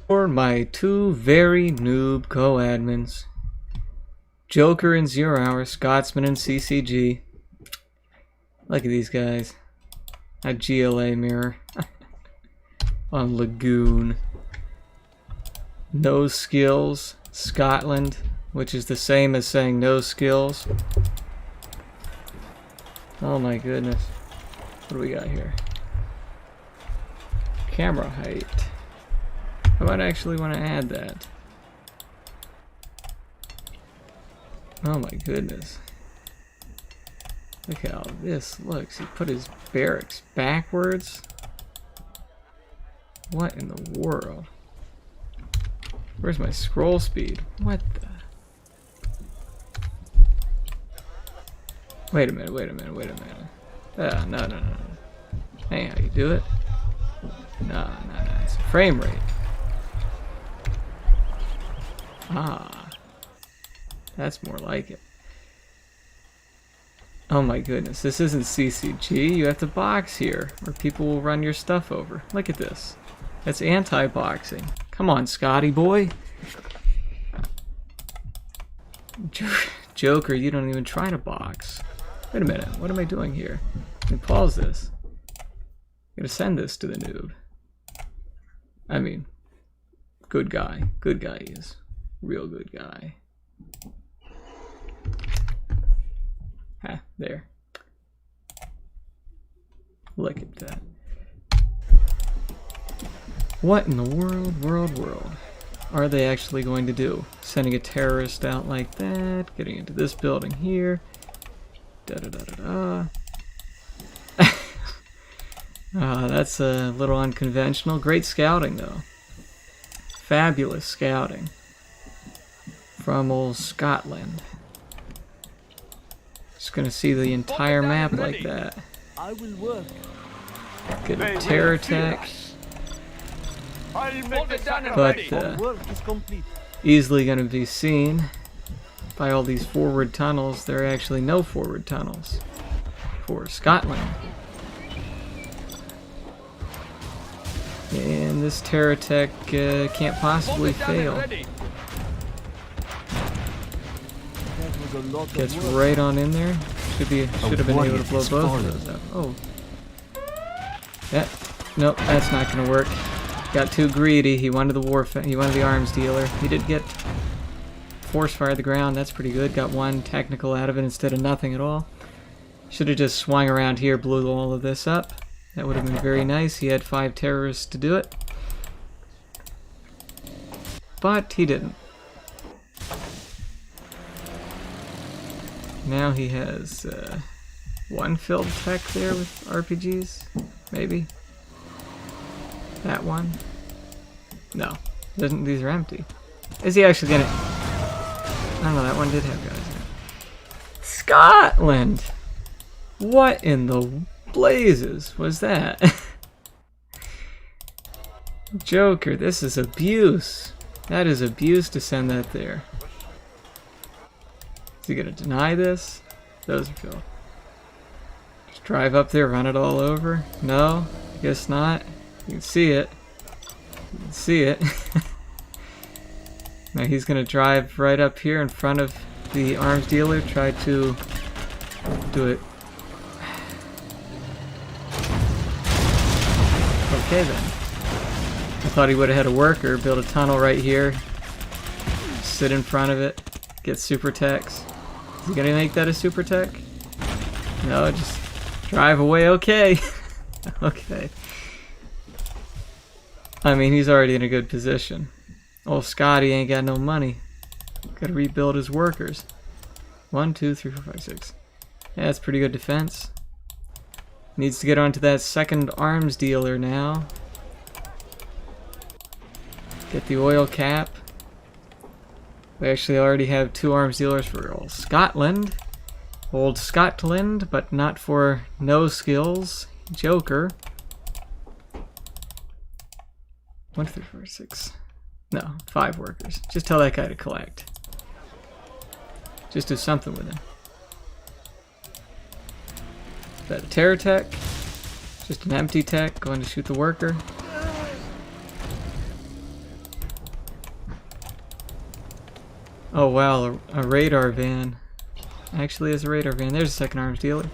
For my two very noob co-admins, JoKeR and 0 Hour, ScOtSmAn and CCG. Look at these guys. A GLA mirror. On Lagoon. No skills, Scotland, which is the same as saying no skills. Oh my goodness. What do we got here? Camera height. I might actually want to add that. Oh my goodness. Look how this looks. He put his barracks backwards. What in the world? Where's my scroll speed? What the? Wait a minute, wait a minute, wait a minute. No. Hey, how you do it? No. It's a frame rate. Ah. That's more like it. Oh my goodness, this isn't CCG. You have to box here, or people will run your stuff over. Look at this. That's anti-boxing. Come on, Scotty boy. JoKeR, you don't even try to box. Wait a minute, what am I doing here? Let me pause this. I'm gonna send this to the noob. I mean, good guy. Good guy he is. Real good guy. Ah, there. Look at that. What in the world are they actually going to do? Sending a terrorist out like that, getting into this building here. That's a little unconventional. Great scouting though. Fabulous scouting. From old Scotland. Just gonna see the entire map like that. I will work. Get a terror attack. But easily gonna be seen by all these forward tunnels. There are actually no forward tunnels for Scotland. And this terror attack can't possibly fail. Gets right on in there. Should have been able to blow both of those up. Oh. Yeah. Nope, that's not gonna work. Got too greedy. He wanted the arms dealer. He did get force fire the ground. That's pretty good. Got one technical out of it instead of nothing at all. Should have just swung around here, blew all of this up. That would have been very nice. He had 5 terrorists to do it. But he didn't. Now he has one filled tech there with RPGs, maybe. That one. No, these are empty. Is he actually gonna? I don't know. That one did have guys in it. Scotland. What in the blazes was that? JoKeR, this is abuse. That is abuse to send that there. Is he gonna deny this? Those are filled. Just drive up there, run it all over? No, I guess not. You can see it. You can see it. Now he's gonna drive right up here in front of the arms dealer, try to do it. Okay then. I thought he would have had a worker build a tunnel right here, sit in front of it, get super techs. Is he gonna make that a super tech? No, just drive away. Okay. Okay. I mean, he's already in a good position. Old Scotty ain't got no money. Gotta rebuild his workers. 1, 2, 3, 4, 5, 6. Yeah, that's pretty good defense. Needs to get onto that second arms dealer now. Get the oil cap. We actually already have 2 arms dealers for old Scotland. Old Scotland, but not for no skills. JoKeR. 1, 2, 3, 4, 6. No, 5 workers. Just tell that guy to collect. Just do something with him. Is that a terror tech? Just an empty tech going to shoot the worker. Oh wow, a radar van. Actually, is a radar van. There's a second arms dealer.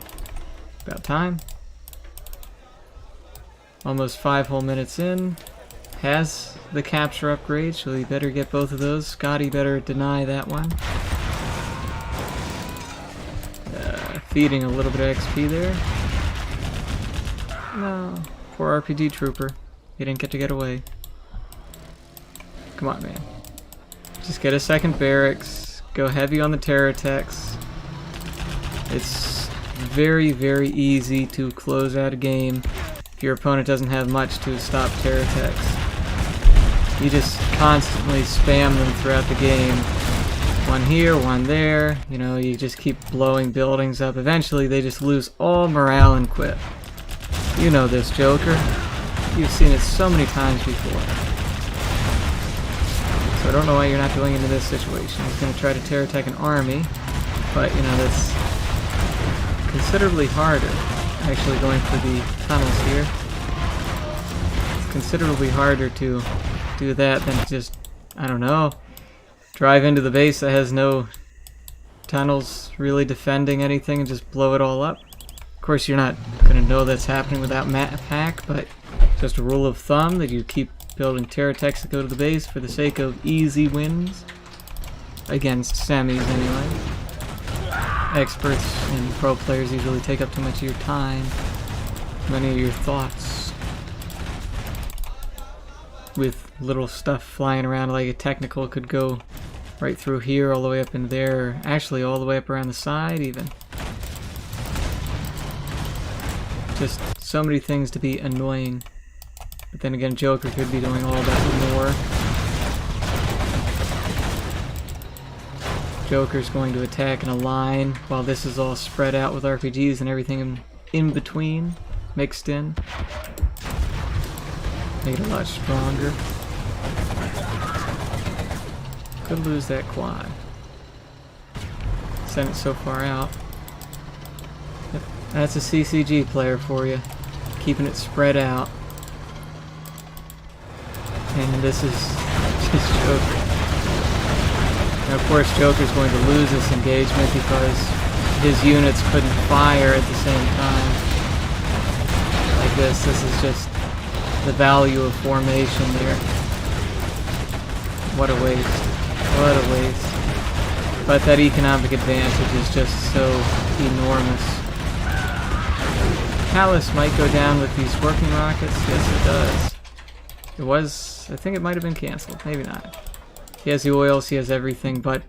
About time. Almost 5 whole minutes in. Has the capture upgrade, so he better get both of those. Scotty better deny that one. Feeding a little bit of XP there. No. Poor RPG trooper. He didn't get to get away. Come on, man. Just get a second barracks. Go heavy on the terror attacks. It's very, very easy to close out a game if your opponent doesn't have much to stop terror attacks. You just constantly spam them throughout the game. One here, one there. You know, you just keep blowing buildings up. Eventually, they just lose all morale and quit. You know this, JoKeR. You've seen it so many times before. So I don't know why you're not going into this situation. He's going to try to terror attack an army, but you know, that's considerably harder. Actually going for the tunnels here. It's considerably harder to do that than just, I don't know, drive into the base that has no tunnels really defending anything and just blow it all up. Of course, you're not going to know that's happening without map hack, but just a rule of thumb that you keep building terror attacks that go to the base for the sake of easy wins against semis anyway. Experts and pro players usually take up too much of your time, many of your thoughts, with little stuff flying around. Like a technical could go right through here all the way up in there, actually all the way up around the side even. Just so many things to be annoying. But then again, JoKeR could be doing all that more. JoKeR's going to attack in a line while this is all spread out with RPGs and everything in between, mixed in. Made it a lot stronger. Could lose that quad. Sent it so far out. Yep. That's a CCG player for you. Keeping it spread out. And this is just JoKeR. And of course JoKeR's going to lose this engagement because his units couldn't fire at the same time. Like this. This is just the value of formation there. What a waste. What a waste. But that economic advantage is just so enormous. Callus might go down with these working rockets. Yes, it does. It was, I think it might have been cancelled. Maybe not. He has the oils, he has everything, but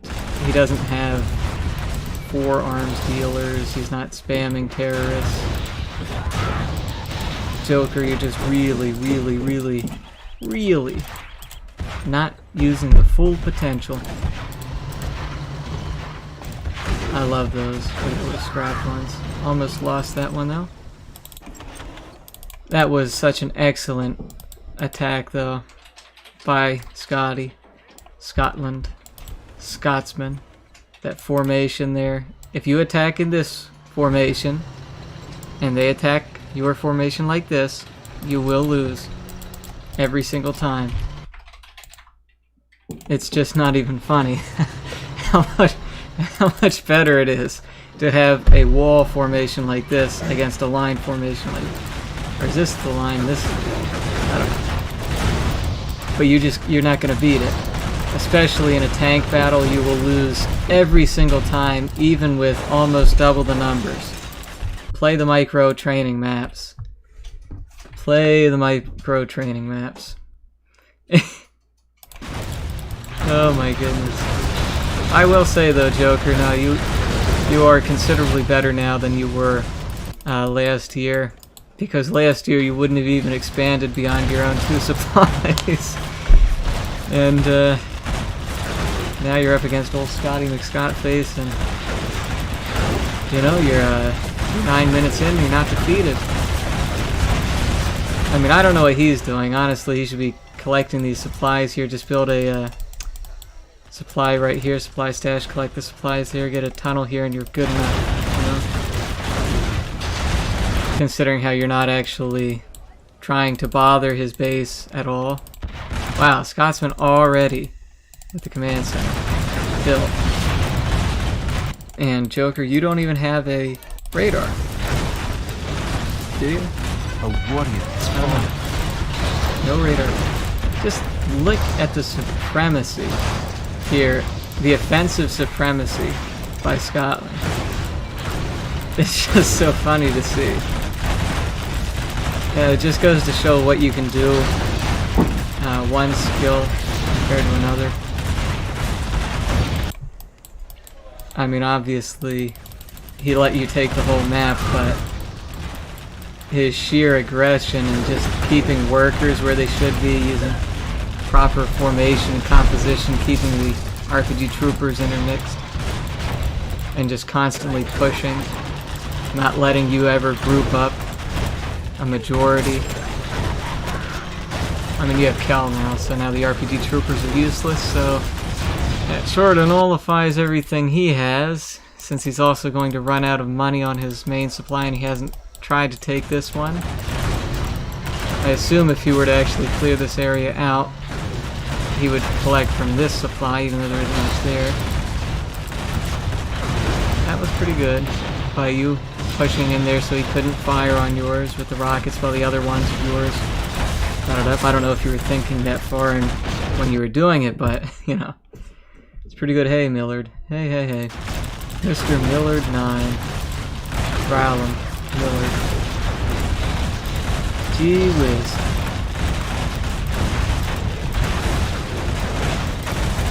he doesn't have 4 arms dealers. He's not spamming terrorists. JoKeR, you're just really, really, really, really not using the full potential. I love those little scrapped ones. Almost lost that one though. That was such an excellent attack though by Scotty. Scotland. Scotsman. That formation there. If you attack in this formation and they attack your formation like this, you will lose every single time. It's just not even funny how much better it is to have a wall formation like this against a line formation like, or is this the line? This, I don't know. But you're not going to beat it. Especially in a tank battle, you will lose every single time, even with almost double the numbers. Play the micro training maps. Play the micro training maps. Oh my goodness. I will say though, JoKeR, now you are considerably better now than you were last year. Because last year you wouldn't have even expanded beyond your own 2 supplies. And now you're up against old Scotty McScottface, and you know, you're 9 minutes in, you're not defeated. I mean, I don't know what he's doing. Honestly, he should be collecting these supplies here. Just build a supply right here, supply stash, collect the supplies here, get a tunnel here, and you're good enough, you know? Considering how you're not actually trying to bother his base at all. Wow, Scotsman already with the command center. built. And JoKeR, you don't even have a radar. Do you? A warrior spawn. No radar. Just look at the supremacy here. The offensive supremacy by Scotland. It's just so funny to see. It just goes to show what you can do. One skill compared to another. I mean, obviously, he let you take the whole map, but his sheer aggression and just keeping workers where they should be, using proper formation and composition, keeping the RPG troopers intermixed, and just constantly pushing, not letting you ever group up a majority. I mean, you have Kel now, so now the RPG troopers are useless, so that sort of nullifies everything he has, since he's also going to run out of money on his main supply and he hasn't tried to take this one. I assume if he were to actually clear this area out, he would collect from this supply, even though there isn't much there. That was pretty good, by you pushing in there so he couldn't fire on yours with the rockets while the other ones of yours got it up. I don't know if you were thinking that far when you were doing it, but, you know, it's pretty good. Hey, Millard. Hey, hey, hey. Mr. Millard 9. Growlin. Millard. Gee whiz.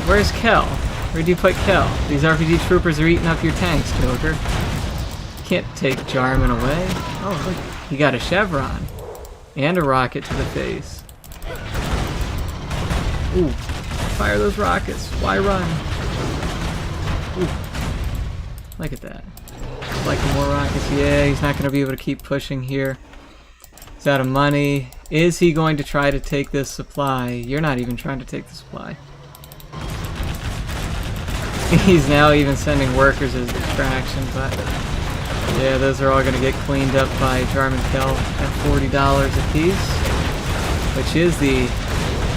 Where's Kel? Where'd you put Kel? These RPG troopers are eating up your tanks, JoKeR. Can't take Jarman away. Oh, look. He got a chevron. And a rocket to the face. Ooh. Fire those rockets. Why run? Ooh. Look at that. Like more rockets. Yeah, he's not going to be able to keep pushing here. He's out of money. Is he going to try to take this supply? You're not even trying to take the supply. He's now even sending workers as distraction, but yeah, those are all going to get cleaned up by Jarman Kel at $40 a piece, which is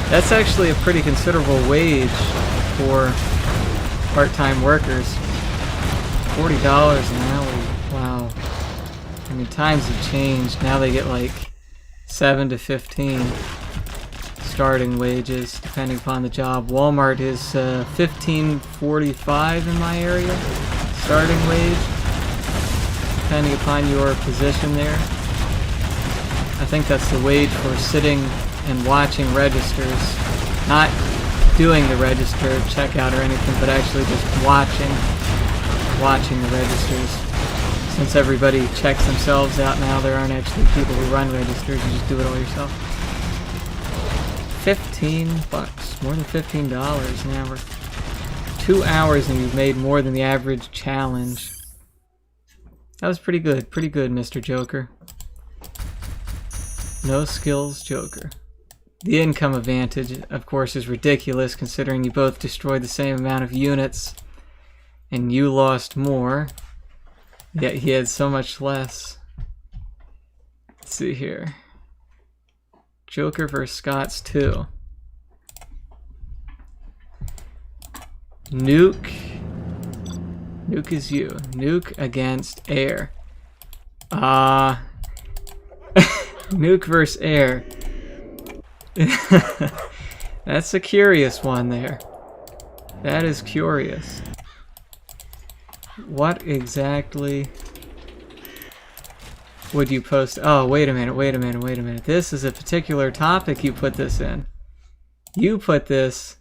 that's actually a pretty considerable wage for part-time workers. $40 an hour, wow. I mean, times have changed. Now they get like 7 to 15 starting wages, depending upon the job. Walmart is $15.45 in my area, starting wage, depending upon your position there. I think that's the wage for sitting and watching registers, not doing the register checkout or anything, but actually just watching the registers. Since everybody checks themselves out now, there aren't actually people who run registers. You just do it all yourself. $15, more than $15 an hour. 2 hours and you've made more than the average challenge. That was pretty good, Mr. JoKeR. No skills, JoKeR. The income advantage, of course, is ridiculous considering you both destroyed the same amount of units and you lost more, yet he had so much less. Let's see here. JoKeR vs. Scots 2. Nuke. Nuke is you. Nuke against air. Nuke versus air. That's a curious one there. That is curious. What exactly would you post? Oh, wait a minute. This is a particular topic you put this in. You put this...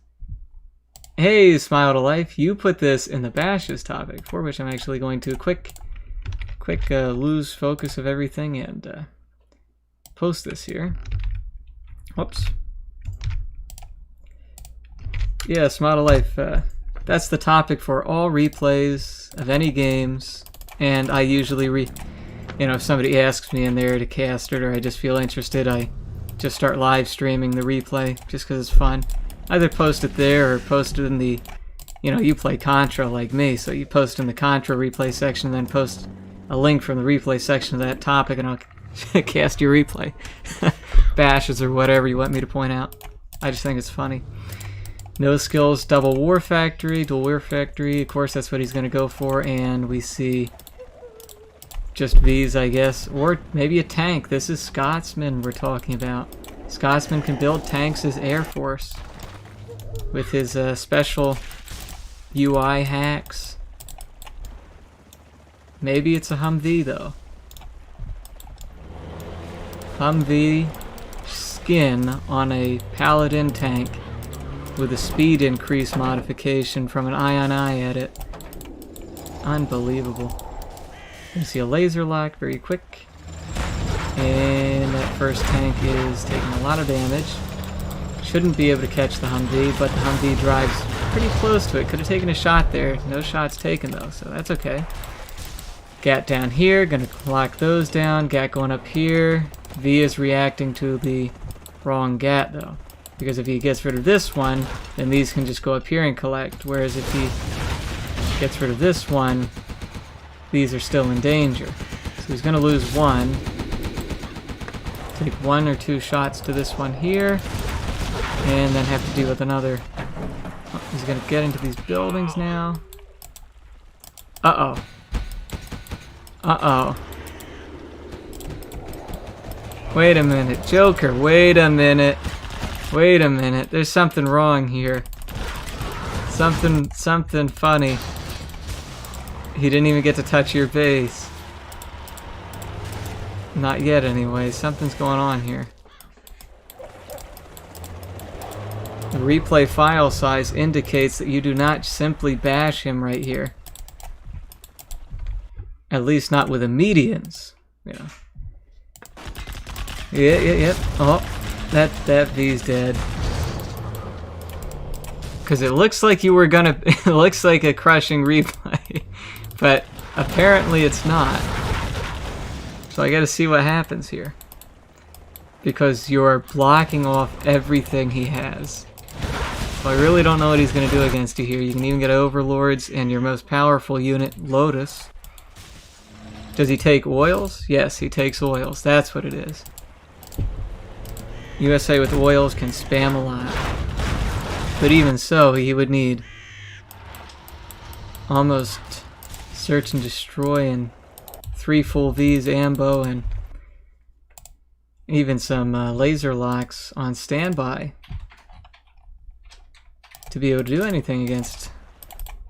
Hey, Smile to Life, you put this in the Bashes topic, for which I'm actually going to quick lose focus of everything and post this here. Whoops. Yeah, Smile to Life, that's the topic for all replays of any games, and I usually you know, if somebody asks me in there to cast it or I just feel interested, I just start live streaming the replay just because it's fun. Either post it there or post it in the, you know, you play Contra like me, so you post in the Contra replay section and then post a link from the replay section to that topic and I'll cast your replay. Bashes or whatever you want me to point out. I just think it's funny. No skills, double war factory, dual war factory. Of course, that's what he's going to go for. And we see just V's, I guess. Or maybe a tank. This is ScOtSmAn we're talking about. ScOtSmAn can build tanks as Air Force with his special UI hacks. Maybe it's a Humvee, though. Humvee skin on a Paladin tank with a speed increase modification from an eye-on-eye edit. Unbelievable. You see a laser lock, very quick. And that first tank is taking a lot of damage. Shouldn't be able to catch the Humvee, but the Humvee drives pretty close to it. Could have taken a shot there. No shots taken, though, so that's okay. Gat down here, gonna lock those down. Gat going up here. V is reacting to the wrong Gat, though. Because if he gets rid of this one, then these can just go up here and collect. Whereas if he gets rid of this one, these are still in danger. So he's going to lose one. Take 1 or 2 shots to this one here. And then have to deal with another. Oh, he's going to get into these buildings now. Uh-oh. Uh-oh. Wait a minute. JoKeR, wait a minute. Wait a minute, there's something wrong here. Something funny. He didn't even get to touch your base. Not yet anyway, something's going on here. The replay file size indicates that you do not simply bash him right here. At least not with immedians. Yeah. Yep. Oh. That V's dead. Because it looks like you were gonna... It looks like a crushing replay. But apparently it's not. So I gotta see what happens here. Because you're blocking off everything he has. So I really don't know what he's gonna do against you here. You can even get Overlords and your most powerful unit, Lotus. Does he take oils? Yes, he takes oils. That's what it is. USA with oils can spam a lot. But even so, he would need almost search and destroy and 3 full V's, ambo, and even some laser locks on standby to be able to do anything against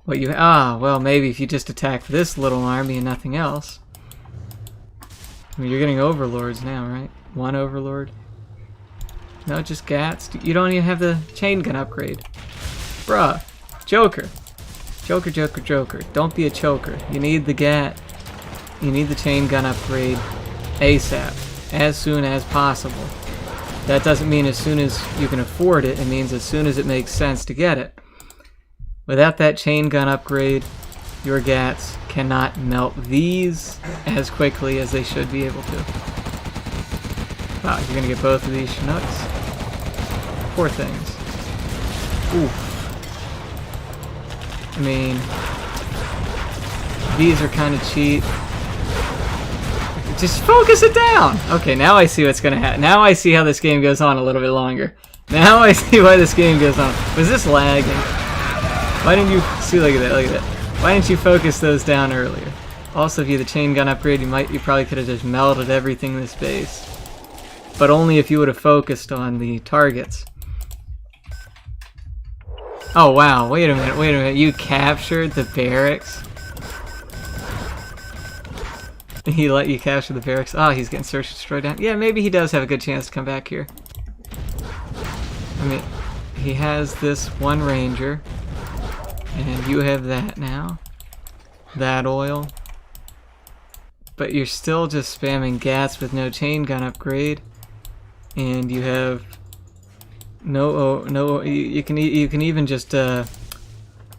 what you... well, maybe if you just attack this little army and nothing else. I mean, you're getting Overlords now, right? 1 Overlord. No, just Gats. You don't even have the chain gun upgrade. Bruh. JoKeR. JoKeR. Don't be a choker. You need the Gat. You need the chain gun upgrade ASAP. As soon as possible. That doesn't mean as soon as you can afford it. It means as soon as it makes sense to get it. Without that chain gun upgrade, your Gats cannot melt these as quickly as they should be able to. Wow, you're gonna get both of these Chinooks. Poor things. Oof. I mean, these are kind of cheap. Just focus it down! Okay, now I see what's gonna happen. Now I see how this game goes on a little bit longer. Now I see why this game goes on. Was this lagging? Why didn't you... See, look at that, look at that. Why didn't you focus those down earlier? Also, if you had the chain gun upgrade, you probably could have just melted everything in this base. But only if you would have focused on the targets. Oh wow, wait a minute, you captured the barracks? He let you capture the barracks? Oh, he's getting search and destroy down. Yeah, maybe he does have a good chance to come back here. I mean, he has this 1 ranger, and you have that now. That oil. But you're still just spamming Gats with no chain gun upgrade. And you have no, you can even just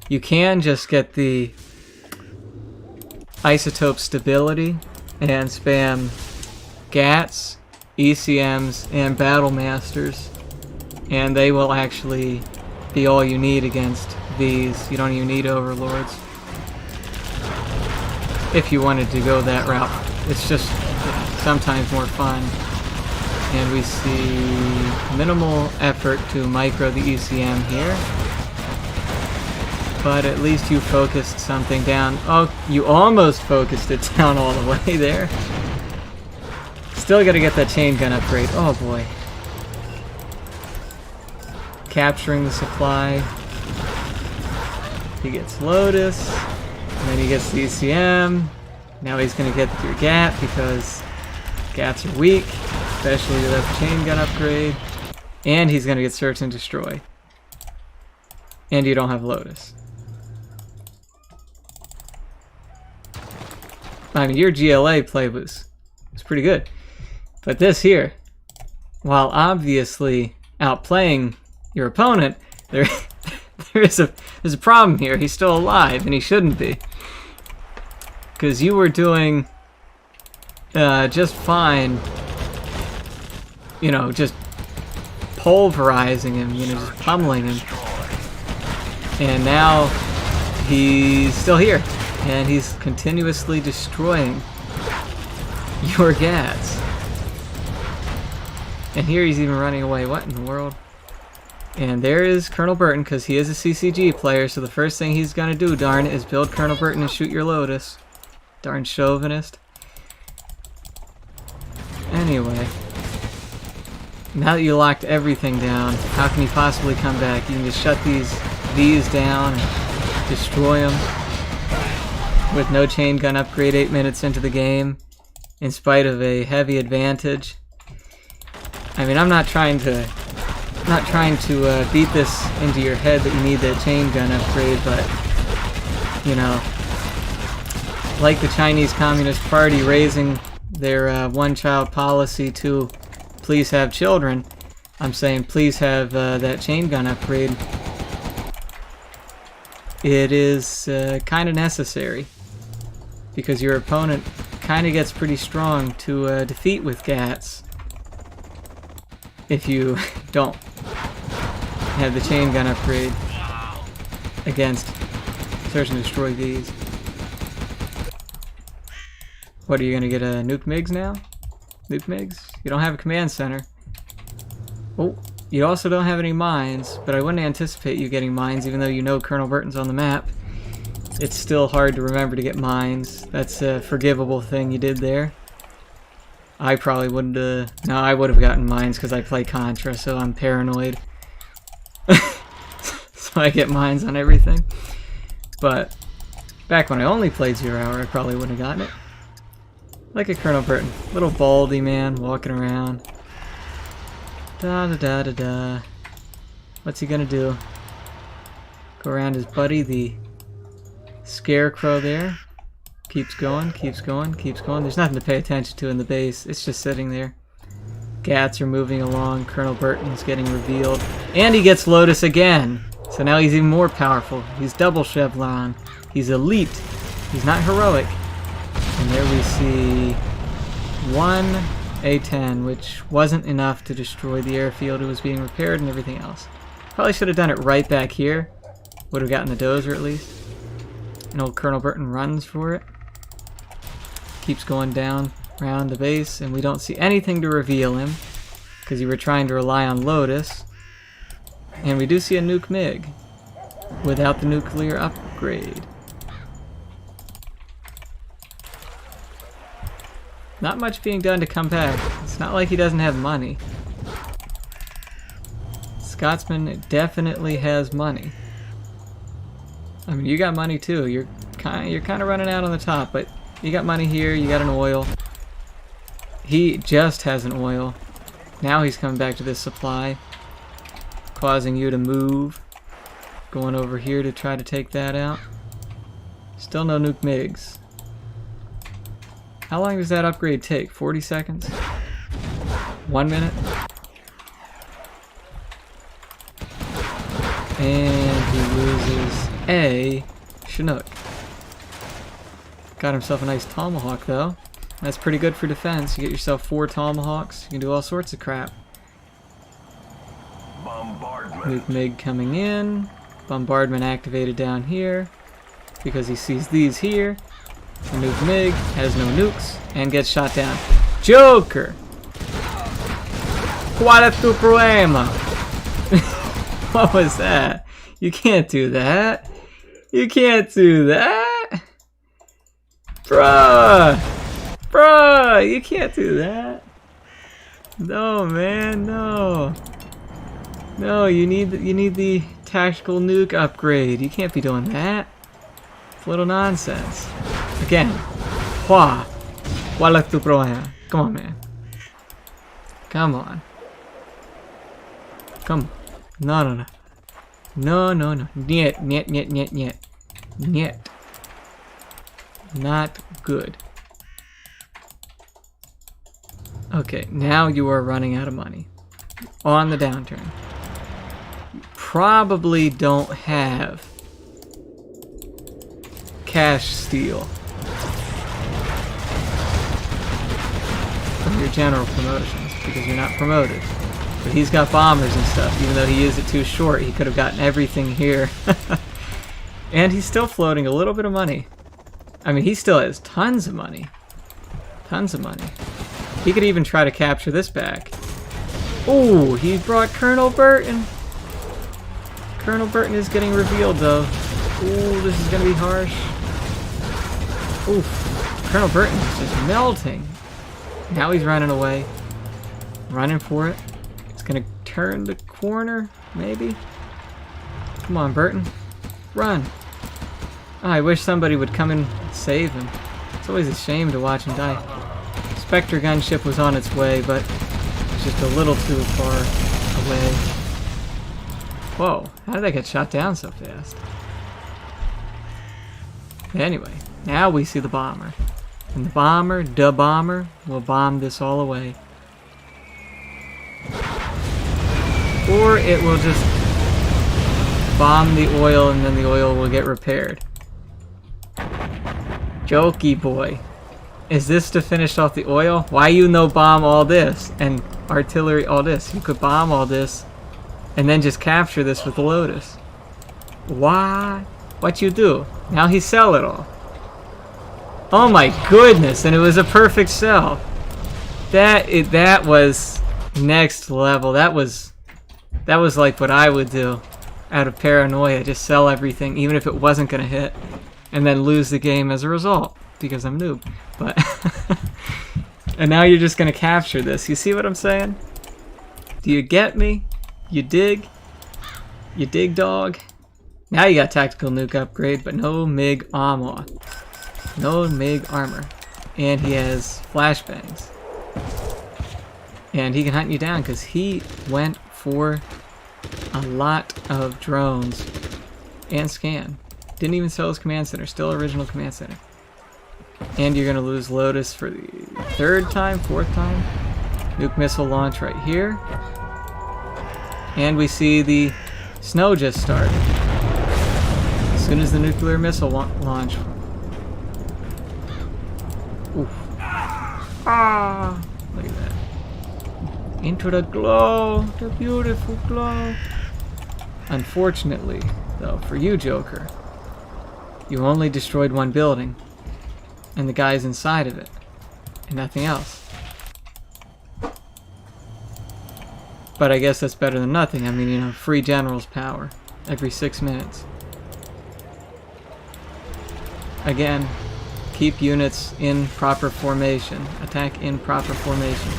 you can just get the isotope stability and spam Gats, ECMs, and Battle Masters, and they will actually be all you need against these. You don't even need Overlords if you wanted to go that route. It's just sometimes more fun. And we see minimal effort to micro the ECM here. But at least you focused something down. Oh, you almost focused it down all the way there. Still gotta get that chain gun upgrade. Oh boy. Capturing the supply. He gets Lotus. And then he gets the ECM. Now he's gonna get your GAT because GATs are weak. Especially with that chain gun upgrade. And he's gonna get Search and Destroy. And you don't have Lotus. I mean, your GLA play was pretty good. But this here, while obviously outplaying your opponent, there's a problem here. He's still alive, and he shouldn't be. Because you were doing just fine, you know, just pulverizing him, you know, just pummeling him. And now he's still here. And he's continuously destroying your GATs. And here he's even running away. What in the world? And there is Colonel Burton, because he is a CCG player, so the first thing he's going to do, darn it, is build Colonel Burton and shoot your Lotus. Darn chauvinist. Anyway. Now that you locked everything down, how can you possibly come back? You can just shut these down and destroy them. With no chain gun upgrade 8 minutes into the game, in spite of a heavy advantage. I mean, I'm not trying to beat this into your head that you need that chain gun upgrade, but you know, like the Chinese Communist Party raising their one-child policy to please have children, I'm saying please have that chain gun upgrade. It is kind of necessary. Because your opponent kind of gets pretty strong to defeat with GATs if you don't have the chain gun upgrade against Search and Destroy these. What, are you going to get a Nuke MiGs now? Nuke MiGs? You don't have a command center. Oh, you also don't have any mines, but I wouldn't anticipate you getting mines even though you know Colonel Burton's on the map. It's still hard to remember to get mines. That's a forgivable thing you did there. I probably wouldn't no, I would have gotten mines because I play Contra, so I'm paranoid. So I get mines on everything. But back when I only played 0 Hour, I probably wouldn't have gotten it. Like a Colonel Burton. Little baldy man walking around. Da da da da da. What's he gonna do? Go around his buddy, the Scarecrow there. Keeps going, keeps going, keeps going. There's nothing to pay attention to in the base. It's just sitting there. GATs are moving along. Colonel Burton's getting revealed. And he gets Lotus again. So now he's even more powerful. He's double Chevron. He's elite. He's not heroic. And there we see one A-10, which wasn't enough to destroy the airfield. It was being repaired and everything else. Probably should have done it right back here. Would have gotten the dozer at least. And old Colonel Burton runs for it. Keeps going down around the base, and we don't see anything to reveal him because you were trying to rely on Lotus. And we do see a Nuke MiG without the nuclear upgrade. Not much being done to come back. It's not like he doesn't have money. ScOtSmAn definitely has money. I mean, you got money too. You're kind of running out on the top, but you got money here. You got an oil. He just has an oil. Now he's coming back to this supply, causing you to move. Going over here to try to take that out. Still no Nuke MiGs. How long does that upgrade take? 40 seconds? 1 minute? And he loses a Chinook. Got himself a nice Tomahawk though. That's pretty good for defense. You get yourself 4 Tomahawks. You can do all sorts of crap. Nuke MiG coming in. Bombardment activated down here because he sees these here. The Nuke MiG has no nukes and gets shot down. JoKeR! Qual é tu problema? What was that? You can't do that. You can't do that! Bruh! Bruh! You can't do that! No, man, no! No, you need the tactical nuke upgrade. You can't be doing that. It's a little nonsense. Again. Wah! Wala tu proya. Come on, man. Come on. Come on. No, no, no. No, no, no. Niet, niet, niet, niet, niet. Niet. Not good. Okay, now you are running out of money. On the downturn. You probably don't have cash steal from your general promotions because you're not promoted. But he's got bombers and stuff. Even though he used it too short, he could have gotten everything here. And he's still floating a little bit of money. I mean, he still has tons of money. Tons of money. He could even try to capture this back. Ooh, he brought Colonel Burton. Colonel Burton is getting revealed, though. Ooh, this is gonna be harsh. Oof. Colonel Burton is just melting. Now he's running away. Running for it. It's gonna turn the corner, maybe? Come on, Burton. Run. Oh, I wish somebody would come and save him. It's always a shame to watch him die. Spectre gunship was on its way, but it's just a little too far away. Whoa, how did that get shot down so fast? Anyway, now we see the bomber. And the bomber, will bomb this all away. Or it will just bomb the oil and then the oil will get repaired. Jokey boy. Is this to finish off the oil? Why you no bomb all this and artillery all this? You could bomb all this and then just capture this with the Lotus. Why? What you do? Now he sell it all. Oh my goodness, and it was a perfect sell. That was next level. That was like what I would do out of paranoia. Just sell everything, even if it wasn't gonna hit, and then lose the game as a result. Because I'm noob, but and now you're just gonna capture this. You see what I'm saying? Do you get me? You dig? You dig, dog? Now you got tactical nuke upgrade, but no MiG armor. No MiG armor. And he has flashbangs. And he can hunt you down because he went for a lot of drones and scan. Didn't even sell his command center. Still original command center. And you're going to lose Lotus for the third time, fourth time. Nuke missile launch right here. And we see the snow just started. As soon as the nuclear missile launch. Oof. Ah! Look at that. Into the glow. The beautiful glow. Unfortunately, though, for you, JoKeR, you only destroyed one building. And the guys inside of it. And nothing else. But I guess that's better than nothing. I mean, you know, free general's power. Every 6 minutes. Again, keep units in proper formation. Attack in proper formation.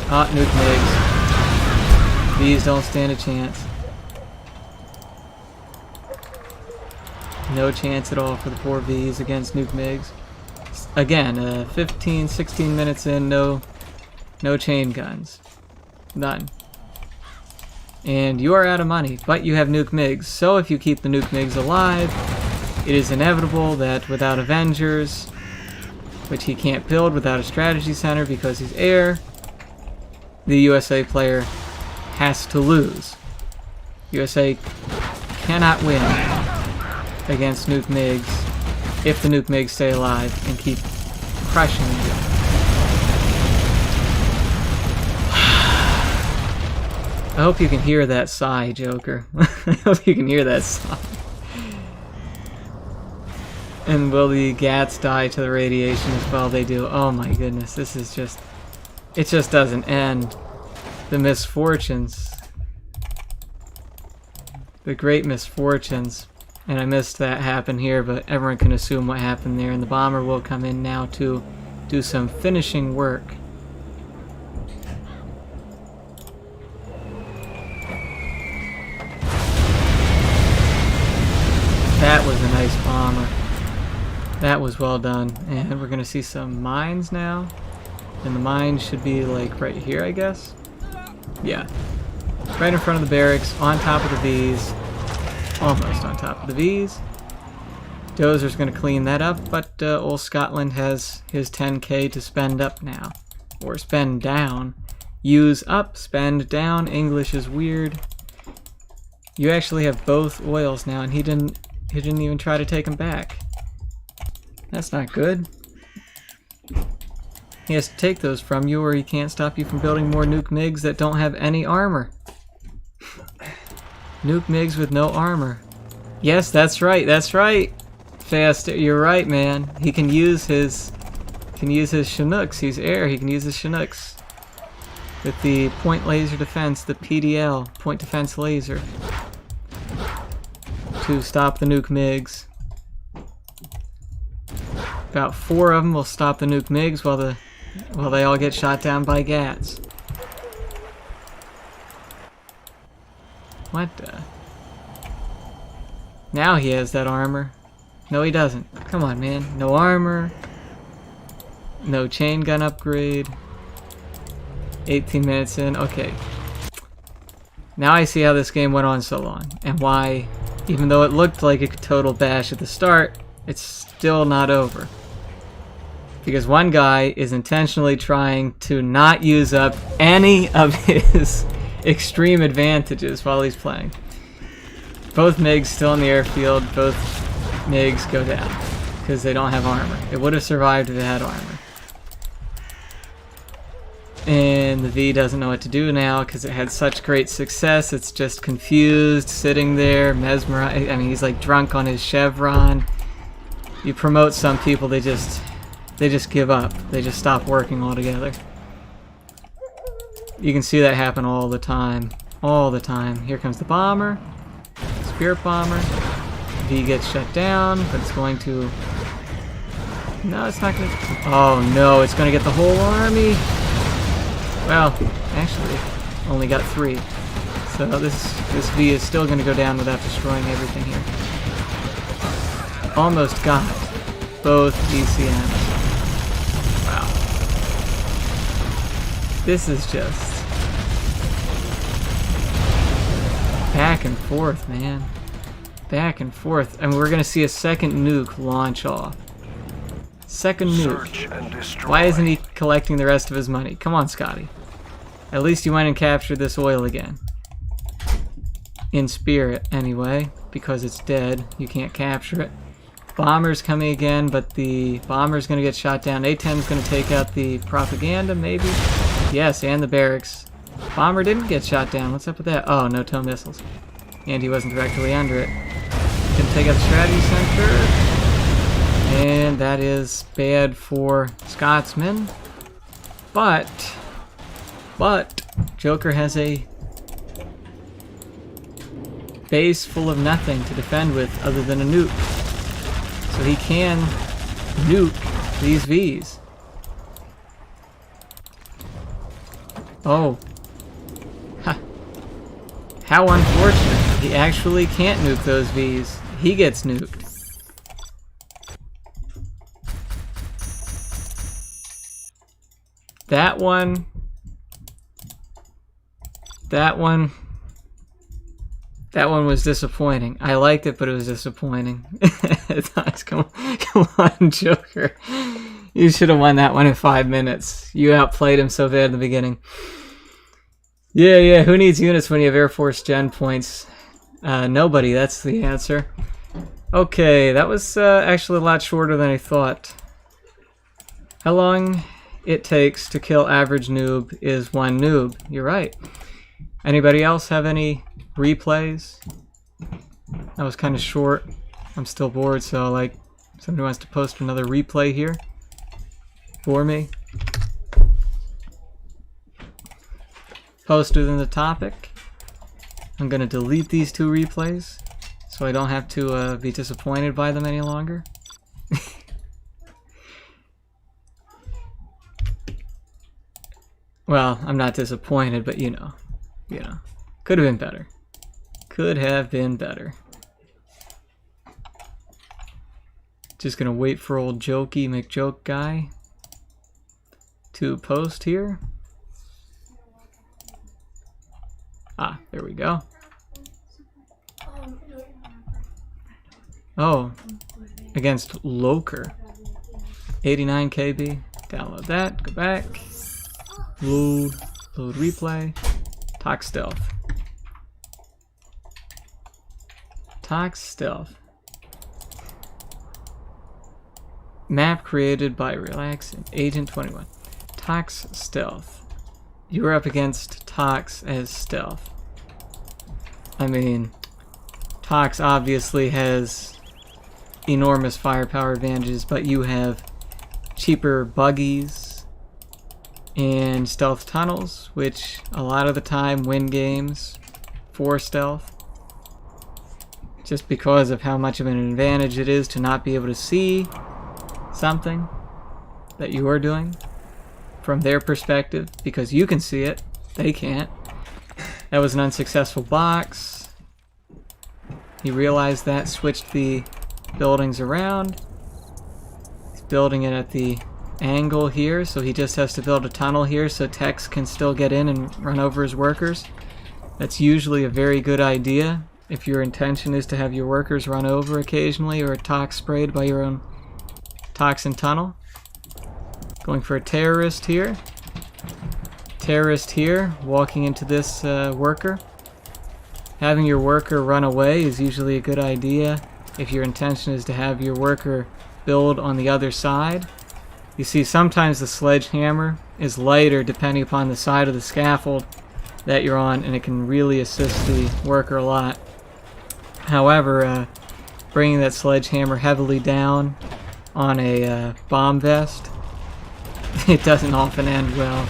Ah, nuke MiGs. These don't stand a chance. No chance at all for the 4Vs against nuke MiGs. Again, 15, 16 minutes in, no chain guns. None. And you are out of money, but you have nuke MiGs. So if you keep the nuke MiGs alive, it is inevitable that without Avengers, which he can't build without a strategy center because he's air, the USA player has to lose. USA cannot win against nuke MiGs if the nuke MiGs stay alive and keep crushing you. I hope you can hear that sigh, JoKeR. I hope you can hear that sigh. And will the Gats die to the radiation as well? They do. Oh my goodness, this is just... It just doesn't end. The misfortunes. The great misfortunes. And I missed that happen here, but everyone can assume what happened there. And the bomber will come in now to do some finishing work. That was a nice bomber. That was well done. And we're gonna see some mines now. And the mines should be like right here, I guess. Yeah. Right in front of the barracks, on top of the V's. Almost on top of the V's. Dozer's gonna clean that up, but old Scotland has his 10k to spend up now. Or spend down. Use up, spend down. English is weird. You actually have both oils now, and he didn't even try to take them back. That's not good. He has to take those from you, or he can't stop you from building more nuke MiGs that don't have any armor. Nuke MiGs with no armor. Yes, that's right, that's right. Fast, you're right, man. He can use his Chinooks. He's air. He can use his Chinooks with the point laser defense, the PDL, point defense laser, to stop the nuke MiGs. About 4 of them will stop the nuke MiGs while they all get shot down by GATs. What the? Now he has that armor. No, he doesn't. Come on, man. No armor. No chain gun upgrade. 18 minutes in. Okay. Now I see how this game went on so long. And why, even though it looked like a total bash at the start, it's still not over. Because one guy is intentionally trying to not use up any of his extreme advantages while he's playing. Both MiGs still in the airfield, both MiGs go down because they don't have armor. It would have survived if it had armor. And the V doesn't know what to do now because it had such great success. It's just confused, sitting there, mesmerized. I mean, he's like drunk on his chevron. You promote some people, they just give up. They just stop working altogether. You can see that happen all the time. All the time. Here comes the bomber. Spirit bomber. V gets shut down, but it's going to... No, it's not going to... Oh no, it's going to get the whole army. Well, actually, only got 3. So this V is still going to go down without destroying everything here. Almost got both ECMs. Wow. This is just back and forth, man. Back and forth. And we're gonna see a second nuke launch off. Second nuke. Why isn't he collecting the rest of his money? Come on, Scotty. At least you went and captured this oil again. In spirit, anyway. Because it's dead. You can't capture it. Bomber's coming again, but the bomber's gonna get shot down. A-10's gonna take out the propaganda, maybe? Yes, and the barracks. Bomber didn't get shot down. What's up with that? Oh, no tow missiles. And he wasn't directly under it. Can take out the strategy center. And that is bad for Scotsman. But JoKeR has a base full of nothing to defend with other than a nuke. So he can nuke these Vs. Oh. Ha. How unfortunate. He actually can't nuke those Vs. He gets nuked. That one was disappointing. I liked it, but it was disappointing. Come on, JoKeR. You should have won that one in 5 minutes. You outplayed him so bad in the beginning. Yeah, who needs units when you have Air Force Gen points? Nobody, that's the answer. Okay, that was actually a lot shorter than I thought. How long it takes to kill average noob is 1 noob. You're right. Anybody else have any replays? That was kind of short. I'm still bored, so like somebody wants to post another replay here for me. Post within the topic. I'm gonna delete these 2 replays so I don't have to be disappointed by them any longer. Well, I'm not disappointed, but you know, could have been better. Could have been better. Just gonna wait for old JoKeR McJoke guy to post here. Ah, there we go. Oh, against JoKeR. 89 KB. Download that. Go back. Load replay. Talk stealth. Talk stealth. Map created by Relax and Agent 21. Tox stealth. You are up against Tox as stealth. I mean, Tox obviously has enormous firepower advantages, but you have cheaper buggies and stealth tunnels, which a lot of the time win games for stealth. Just because of how much of an advantage it is to not be able to see something that you are doing from their perspective, because you can see it, they can't. That was an unsuccessful box. He realized that, switched the buildings around. He's building it at the angle here, so he just has to build a tunnel here so Tex can still get in and run over his workers. That's usually a very good idea if your intention is to have your workers run over occasionally or tox sprayed by your own toxin tunnel. Going for a terrorist here. Terrorist here, walking into this worker. Having your worker run away is usually a good idea if your intention is to have your worker build on the other side. You see, sometimes the sledgehammer is lighter depending upon the side of the scaffold that you're on, and it can really assist the worker a lot. However, bringing that sledgehammer heavily down on a bomb vest, it doesn't often end well.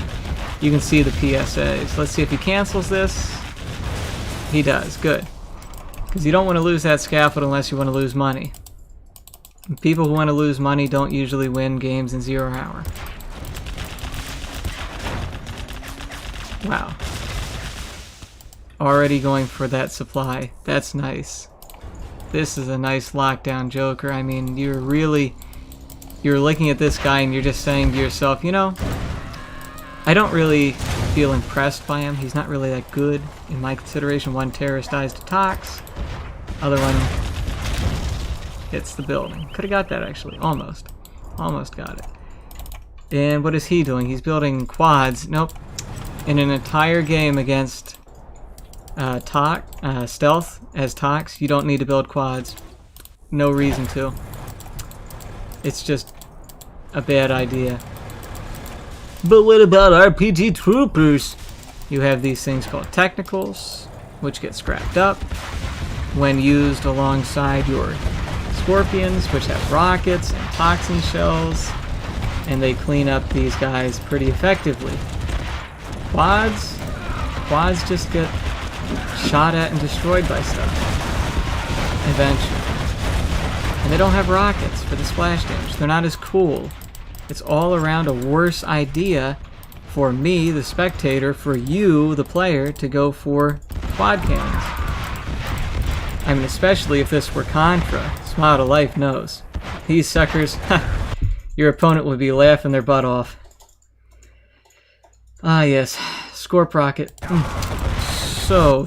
You can see the PSAs. Let's see if he cancels this. He does. Good. Because you don't want to lose that scaffold unless you want to lose money. And people who want to lose money don't usually win games in 0 hour. Wow. Already going for that supply. That's nice. This is a nice lockdown, JoKeR. I mean, you're looking at this guy and you're just saying to yourself, you know, I don't really feel impressed by him. He's not really that good in my consideration. One terrorist dies to tox. Other one hits the building. Could have got that actually. Almost. Almost got it. And what is he doing? He's building quads. Nope. In an entire game against stealth as tox, you don't need to build quads. No reason to. It's just a bad idea. But what about RPG troopers? You have these things called technicals, which get scrapped up when used alongside your scorpions, which have rockets and toxin shells, and they clean up these guys pretty effectively. Quads just get shot at and destroyed by stuff eventually. And they don't have rockets for the splash damage. They're not as cool. It's all around a worse idea for me, the spectator, for you, the player, to go for quad cannons. I mean, especially if this were Contra. Smile to Life knows. These suckers, your opponent would be laughing their butt off. Ah, yes. Scorp rocket. So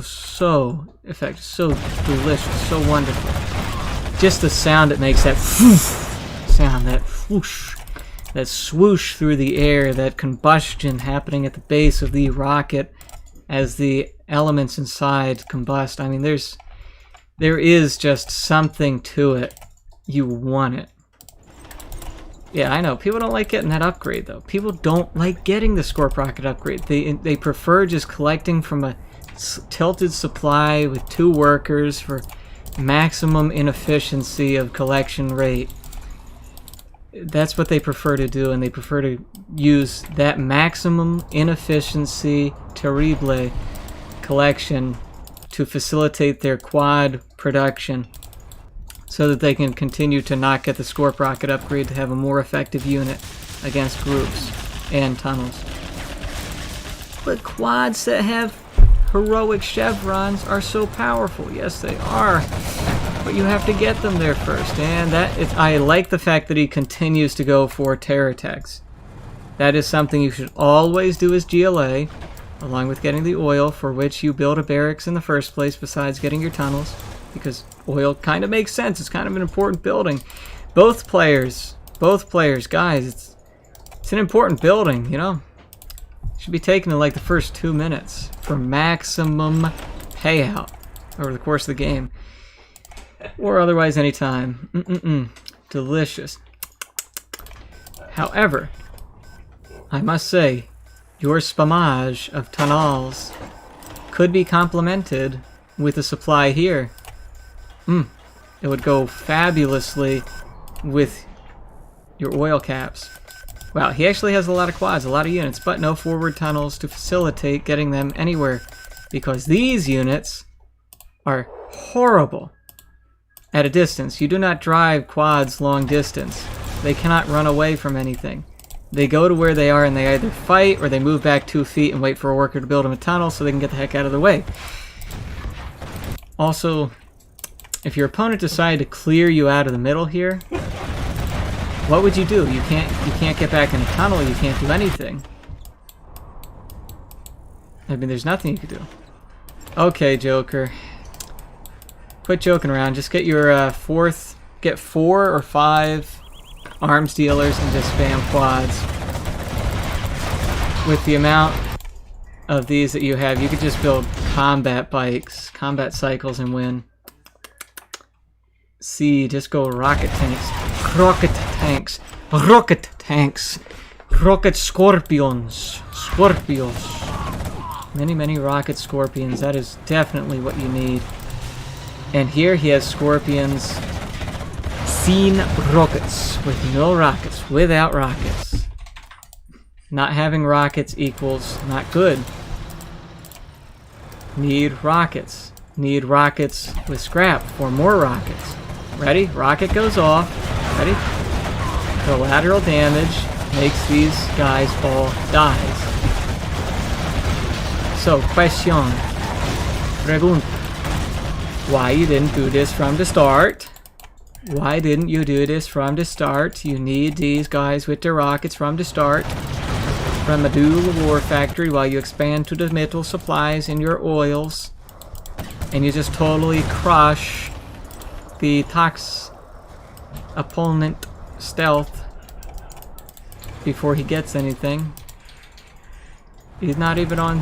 effective, so delicious, so wonderful. Just the sound it makes, that sound, that whoosh, that swoosh through the air, that combustion happening at the base of the rocket as the elements inside combust. I mean, there is just something to it. You want it. Yeah, I know. People don't like getting that upgrade, though. People don't like getting the Scorp rocket upgrade. They prefer just collecting from a tilted supply with 2 workers for maximum inefficiency of collection rate. That's what they prefer to do, and they prefer to use that maximum inefficiency terrible collection to facilitate their quad production so that they can continue to not get the Scorp rocket upgrade to have a more effective unit against groups and tunnels. But quads that have heroic chevrons are so powerful. Yes, they are. But you have to get them there first. And I like the fact that he continues to go for terror attacks. That is something you should always do as GLA, along with getting the oil, for which you build a barracks in the first place besides getting your tunnels, because oil kind of makes sense. It's kind of an important building. Both players, guys, it's an important building, you know. Should be taken in like the first 2 minutes for maximum payout over the course of the game, or otherwise anytime. Delicious. However, I must say, your spammage of tunnels could be complemented with a supply here. It would go fabulously with your oil caps. Wow, he actually has a lot of quads, a lot of units, but no forward tunnels to facilitate getting them anywhere, because these units are horrible at a distance. You do not drive quads long distance. They cannot run away from anything. They go to where they are and they either fight or they move back 2 feet and wait for a worker to build them a tunnel so they can get the heck out of the way. Also, if your opponent decided to clear you out of the middle here, what would you do? You can't get back in a tunnel, you can't do anything. I mean, there's nothing you could do. Okay, JoKeR. Quit joking around. Just get your get 4 or 5 arms dealers and just spam quads. With the amount of these that you have, you could just build combat bikes, combat cycles, and win. See, just go rocket tanks. Rocket tanks. Rocket tanks. Rocket scorpions. Scorpios. Many rocket scorpions. That is definitely what you need. And here he has scorpions. Seen rockets. With no rockets. Without rockets. Not having rockets equals not good. Need rockets. Need rockets with scrap for more rockets. Ready? Rocket goes off. Ready? Collateral damage makes these guys all dies. So, question. Pregunta. Why you didn't do this from the start? Why didn't you do this from the start? You need these guys with their rockets from the start. From a dual war factory while you expand to the metal supplies and your oils. And you just totally crush the Tox opponent stealth before he gets anything. He's not even on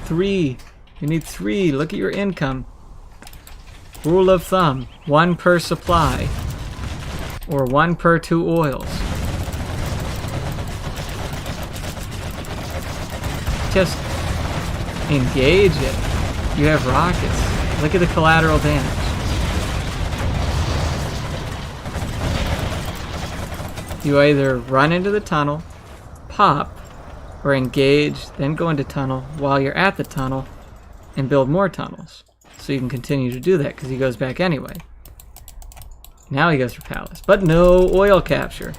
3. You need 3. Look at your income. Rule of thumb, 1 per supply, or 1 per 2 oils. Just engage it. You have rockets. Look at the collateral damage. You either run into the tunnel, pop, or engage, then go into tunnel while you're at the tunnel and build more tunnels. So you can continue to do that because he goes back anyway. Now he goes for palace. But no oil capture.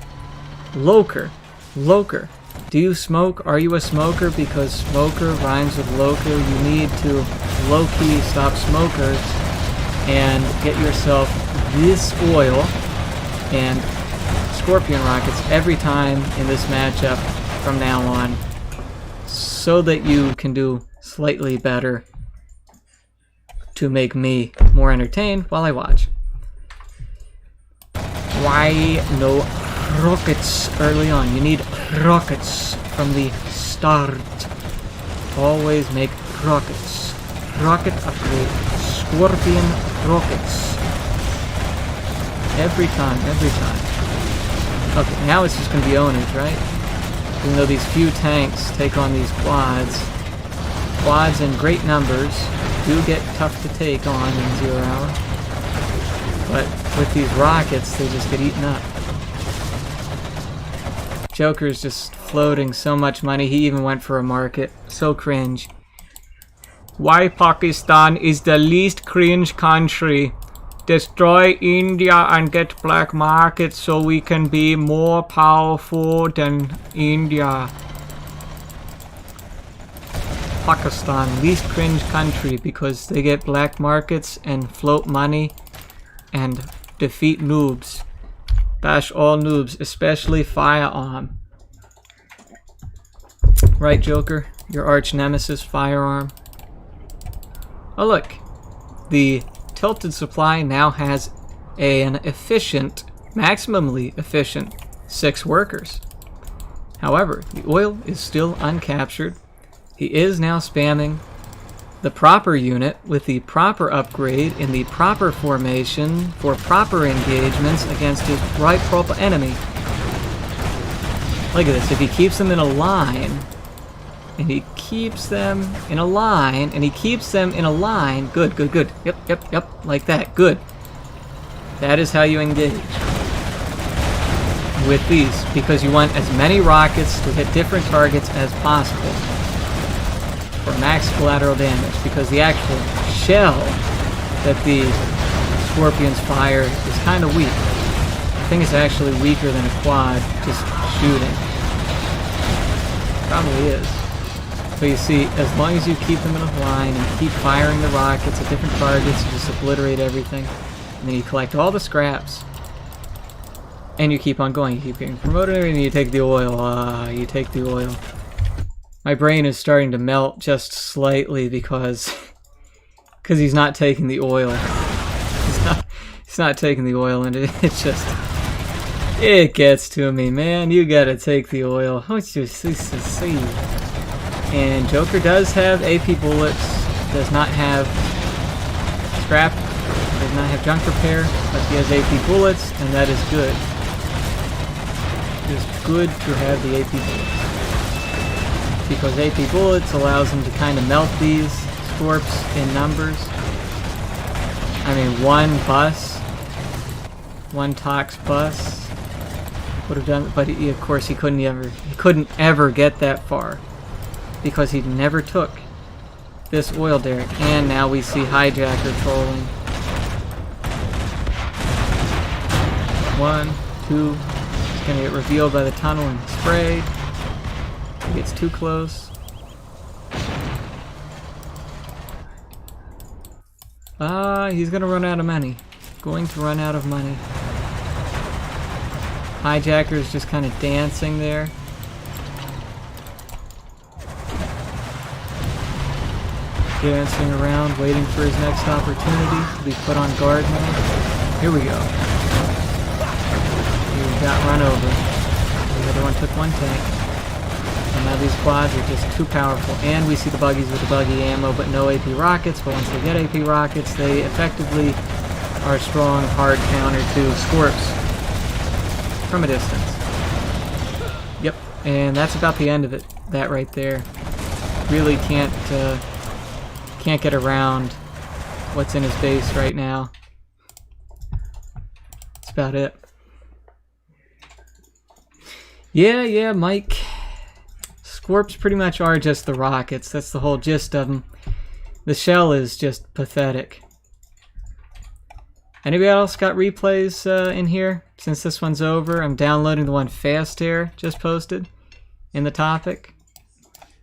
JoKeR. JoKeR. Do you smoke? Are you a smoker? Because smoker rhymes with loker. You need to low-key stop smokers and get yourself this oil and scorpion rockets every time in this matchup from now on, so that you can do slightly better to make me more entertained while I watch. Why no rockets early on? You need rockets from the start. Always make rockets. Rocket upgrade. Scorpion rockets. Every time, every time. Okay, now it's just going to be owners, right? Even though these few tanks take on these quads. Quads in great numbers do get tough to take on in 0 hour. But with these rockets, they just get eaten up. JoKeR's just floating so much money, he even went for a market. So cringe. Why Pakistan is the least cringe country. Destroy India and get black market so we can be more powerful than India. Pakistan, least cringe country because they get black markets and float money and defeat noobs. Bash all noobs, especially Firearm. Right, Joker? Your arch nemesis, Firearm. Oh look, the tilted supply now has an efficient, maximally efficient 6 workers. However, the oil is still uncaptured. He is now spamming the proper unit with the proper upgrade in the proper formation for proper engagements against his right proper enemy. Look at this, if he keeps them in a line, and he keeps them in a line, and he keeps them in a line, good, good, good, yep, like that, good. That is how you engage with these, because you want as many rockets to hit different targets as possible for max collateral damage, because the actual shell that the Scorpions fire is kind of weak. I think it's actually weaker than a quad, just shooting. Probably is. But you see, as long as you keep them in a line and keep firing the rockets at different targets, you just obliterate everything. And then you collect all the scraps. And you keep on going. You keep getting promoted and you take the oil. You take the oil. My brain is starting to melt just slightly because he's not taking the oil. He's not taking the oil, and it gets to me, man. You gotta take the oil. And JoKeR does have AP bullets, does not have scrap, does not have junk repair, but he has AP bullets, and that is good. It is good to have the AP bullets. Because AP bullets allows him to kind of melt these Scorps in numbers. I mean, one Tox bus would have done, but of course he couldn't ever get that far because he never took this oil derrick. And now we see Hijacker trolling. 1, 2, it's gonna get revealed by the tunnel and sprayed. He gets too close. He's gonna run out of money. Going to run out of money. Hijacker's just kind of dancing there. Dancing around, waiting for his next opportunity to be put on guard mode. Here we go. He got run over. The other one took 1 tank. And now these quads are just too powerful. And we see the buggies with the buggy ammo, but no AP rockets. But once they get AP rockets, they effectively are a strong, hard counter to Scorps from a distance. Yep, and that's about the end of it. That right there. Really can't get around what's in his base right now. That's about it. Yeah, Mike. Scorps pretty much are just the rockets. That's the whole gist of them. The shell is just pathetic. Anybody else got replays in here? Since this one's over, I'm downloading the one Fast Air just posted in the topic.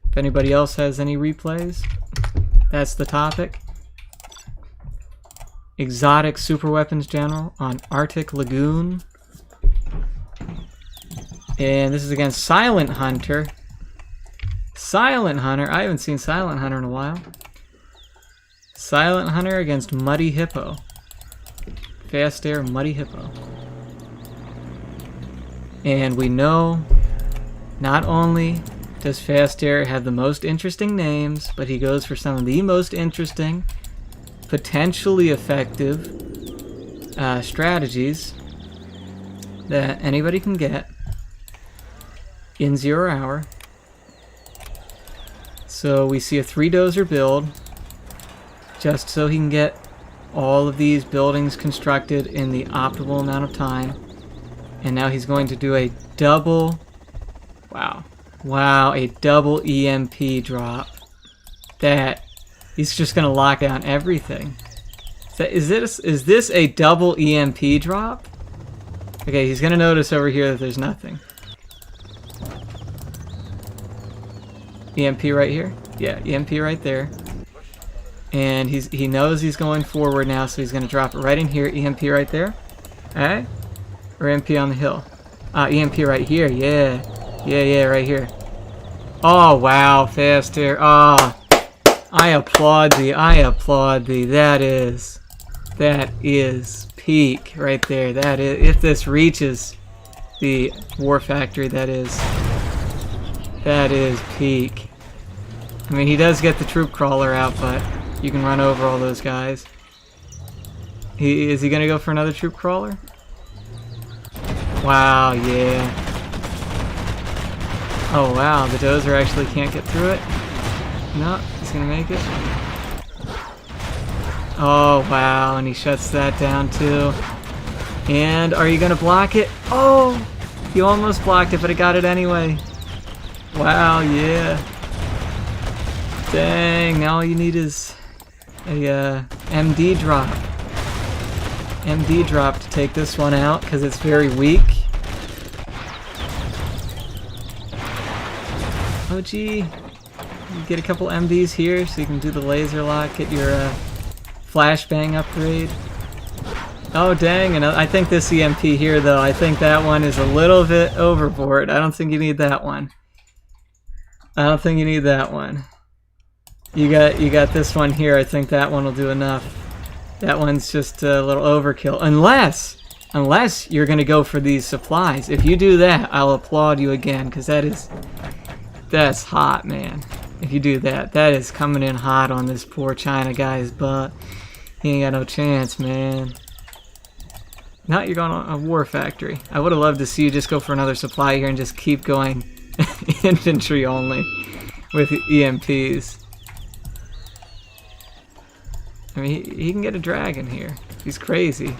If anybody else has any replays, that's the topic. Exotic Super Weapons General on Arctic Lagoon. And this is against Silent Hunter. Silent Hunter. I haven't seen Silent Hunter in a while. Silent Hunter against Muddy Hippo. Fast Air Muddy Hippo. And we know not only does Fast Air have the most interesting names, but he goes for some of the most interesting, potentially effective strategies that anybody can get in 0 hour. So we see a 3-dozer build just so he can get all of these buildings constructed in the optimal amount of time. And now he's going to do a double, wow, a double EMP drop. That He's just gonna lock down everything. Is this a double EMP drop? Okay, he's gonna notice over here that there's nothing. EMP right here? Yeah, EMP right there. And he knows he's going forward now, so he's gonna drop it right in here. EMP right there. Alright? Or EMP on the hill. EMP right here, yeah. Yeah, right here. Oh, wow, faster. Oh, I applaud thee. That is peak right there. That is, if this reaches the war factory, that is peak. I mean, he does get the troop crawler out, but you can run over all those guys. Is he gonna go for another troop crawler? Wow, yeah. Oh wow, the dozer actually can't get through it. No, he's gonna make it. Oh wow, and he shuts that down too. And are you gonna block it? Oh, you almost blocked it, but it got it anyway. Wow, yeah. Dang, now all you need is a MD drop. MD drop to take this one out because it's very weak. Oh gee, you get a couple MDs here so you can do the laser lock, get your flashbang upgrade. Oh dang, and I think this EMP here though, I think that one is a little bit overboard. I don't think you need that one. I don't think you need that one. You got this one here. I think that one will do enough. That one's just a little overkill. Unless you're gonna go for these supplies. If you do that, I'll applaud you again, because that's hot, man. If you do that, that is coming in hot on this poor China guy's butt. He ain't got no chance, man. Now you're going on a war factory. I would have loved to see you just go for another supply here and just keep going infantry only with EMPs. I mean, he can get a dragon here. He's crazy.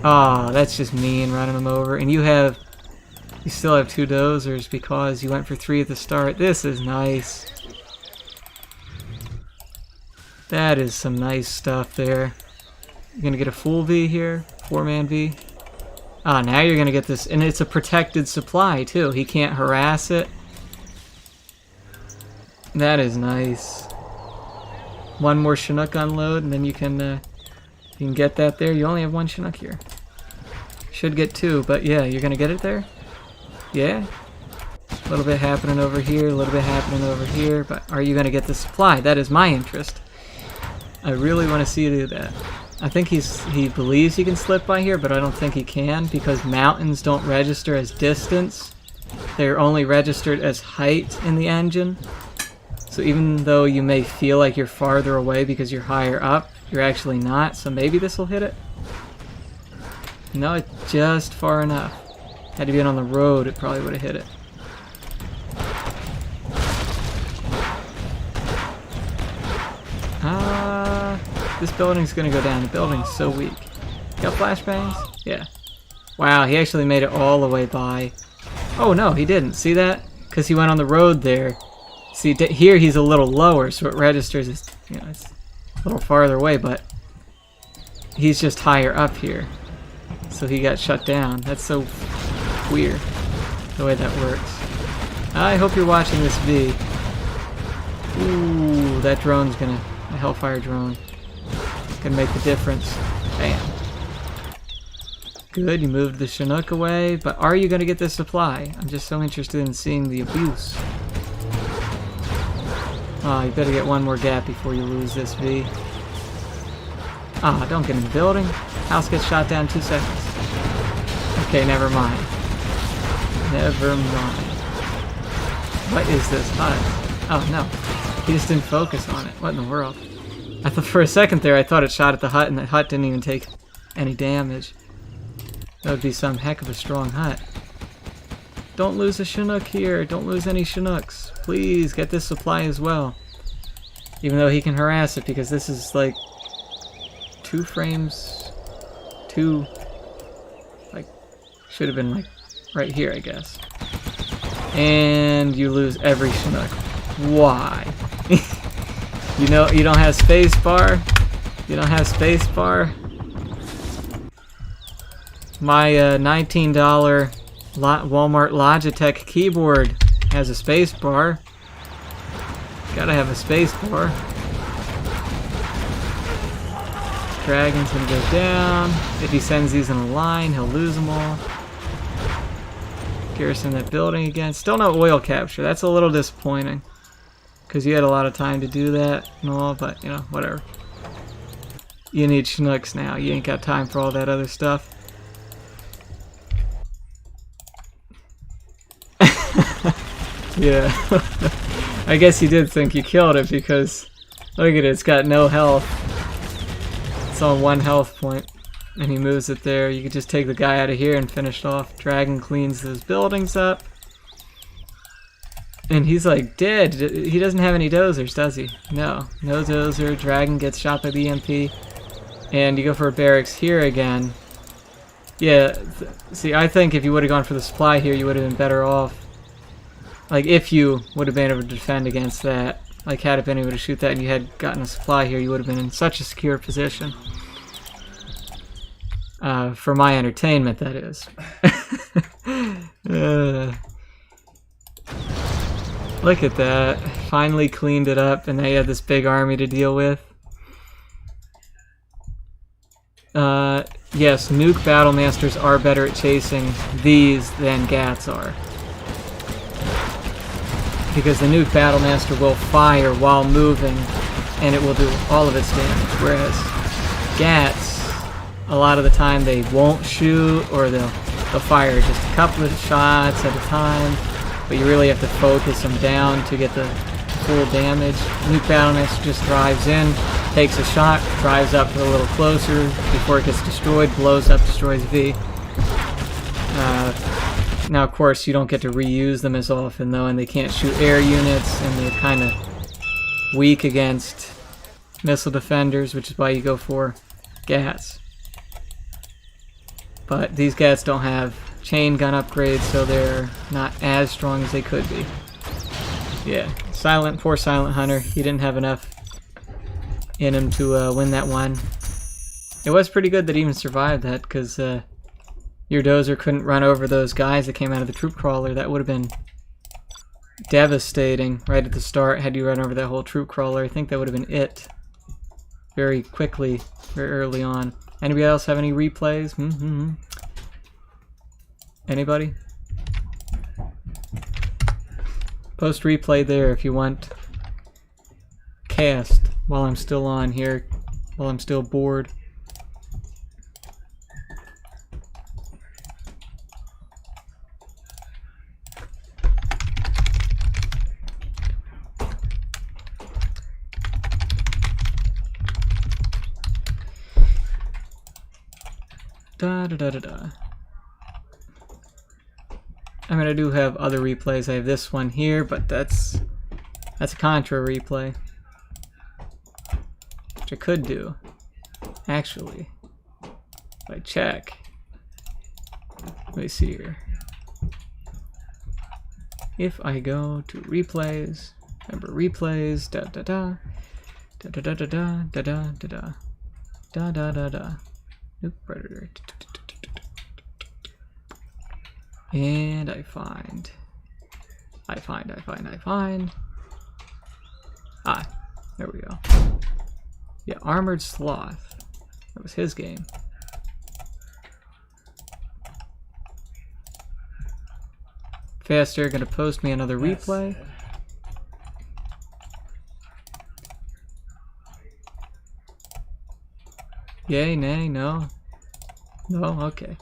Oh, that's just mean, running him over. And you still have 2 dozers because you went for 3 at the start. This is nice. That is some nice stuff there. You're gonna get a full V here, 4-man V. Ah, now you're gonna get this, and it's a protected supply too. He can't harass it. That is nice. One more Chinook unload, and then you can get that there. You only have 1 Chinook here. Should get 2, but yeah, you're gonna get it there. Yeah. A little bit happening over here, a little bit happening over here, but are you gonna get the supply? That is my interest. I really want to see you do that. I think he believes he can slip by here, but I don't think he can because mountains don't register as distance. They're only registered as height in the engine. So even though you may feel like you're farther away because you're higher up, you're actually not. So maybe this will hit it. No, it's just far enough. Had to be on the road, it probably would have hit it. This building's gonna go down. The building's so weak. Got flashbangs? Yeah. Wow, he actually made it all the way by. Oh no, he didn't. See that? Because he went on the road there. See, here he's a little lower, so it registers as, you know, it's a little farther away, but he's just higher up here. So he got shut down. That's so weird, the way that works. I hope you're watching this V. Ooh, that drone's gonna, a Hellfire drone, gonna make the difference. Bam. Good, you moved the Chinook away, but are you gonna get this supply? I'm just so interested in seeing the abuse. Oh, you better get 1 more gap before you lose this V. Ah, don't get in the building. House gets shot down 2 seconds. Okay, never mind. Never mind. What is this hut? Oh, no. He just didn't focus on it. What in the world? I thought for a second there, I thought it shot at the hut, and the hut didn't even take any damage. That would be some heck of a strong hut. Don't lose a Chinook here. Don't lose any Chinooks. Please, get this supply as well. Even though he can harass it, because this is like 2 frames. 2... like, should have been like right here, I guess. And you lose every Chinook. Why? You know you don't have space bar? You don't have space bar? My $19 Walmart Logitech keyboard has a space bar. Gotta have a space bar. Dragon's gonna go down. If he sends these in a line, he'll lose them all. Garrison that building again. Still no oil capture. That's a little disappointing. Because you had a lot of time to do that and all, but, you know, whatever. You need Chinooks now. You ain't got time for all that other stuff. Yeah. I guess you did think you killed it because, look at it, it's got no health. It's on 1 health point. And he moves it there. You could just take the guy out of here and finish it off. Dragon cleans those buildings up. And he's like dead. He doesn't have any dozers, does he? No. No dozer. Dragon gets shot by the EMP. And you go for a barracks here again. Yeah, see, I think if you would have gone for the supply here, you would have been better off. Like, if you would have been able to defend against that. Like, had it been able to shoot that and you had gotten a supply here, you would have been in such a secure position. For my entertainment, that is. Look at that. Finally cleaned it up, and now you have this big army to deal with. Yes, nuke battlemasters are better at chasing these than GATs are. Because the nuke battlemaster will fire while moving, and it will do all of its damage. Whereas GATs, a lot of the time they won't shoot, or they'll fire just a couple of shots at a time. But you really have to focus them down to get the full damage. Nuke Battlemaster just drives in, takes a shot, drives up a little closer before it gets destroyed, blows up, destroys V. Now, of course, you don't get to reuse them as often, though, and they can't shoot air units, and they're kind of weak against missile defenders, which is why you go for GATs. But these GATs don't have chain gun upgrades, so they're not as strong as they could be. Yeah, poor Silent Hunter. He didn't have enough in him to win that one. It was pretty good that he even survived that, because your dozer couldn't run over those guys that came out of the troop crawler. That would have been devastating right at the start had you run over that whole troop crawler. I think that would have been it very quickly, very early on. Anybody else have any replays? Anybody? Post replay there if you want. Cast while I'm still on here, while I'm still bored. Da da da da da. I mean, I do have other replays. I have this one here, but that's a Contra replay, which I could do, actually. If I check, let me see here. If I go to replays, remember replays, da da da, da da da da da da da da da da da da. Nope, predator. And I find. Ah, there we go. Yeah, Armored Sloth. That was his game. Faster, gonna post me another replay. Yay, nay, no. No, okay.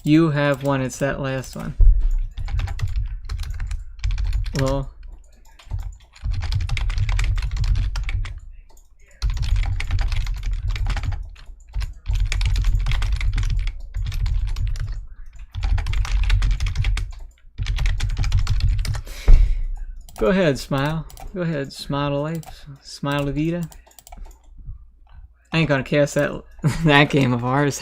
You have one, it's that last one. Well. Go ahead, smile. Go ahead, smile to life. Smile to Vita. I ain't gonna cast that game of ours.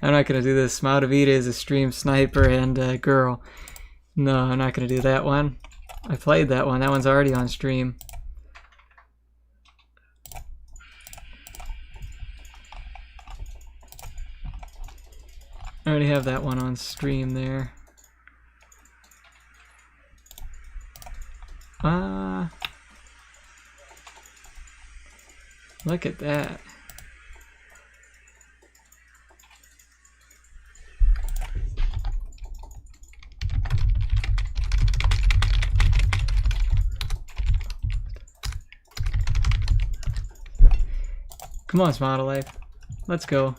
I'm not gonna do this. Smile to Vita is a stream sniper and girl. No, I'm not gonna do that one. I played that one. That one's already on stream. I already have that one on stream there. Look at that. Come on, Smodel Life. Let's go.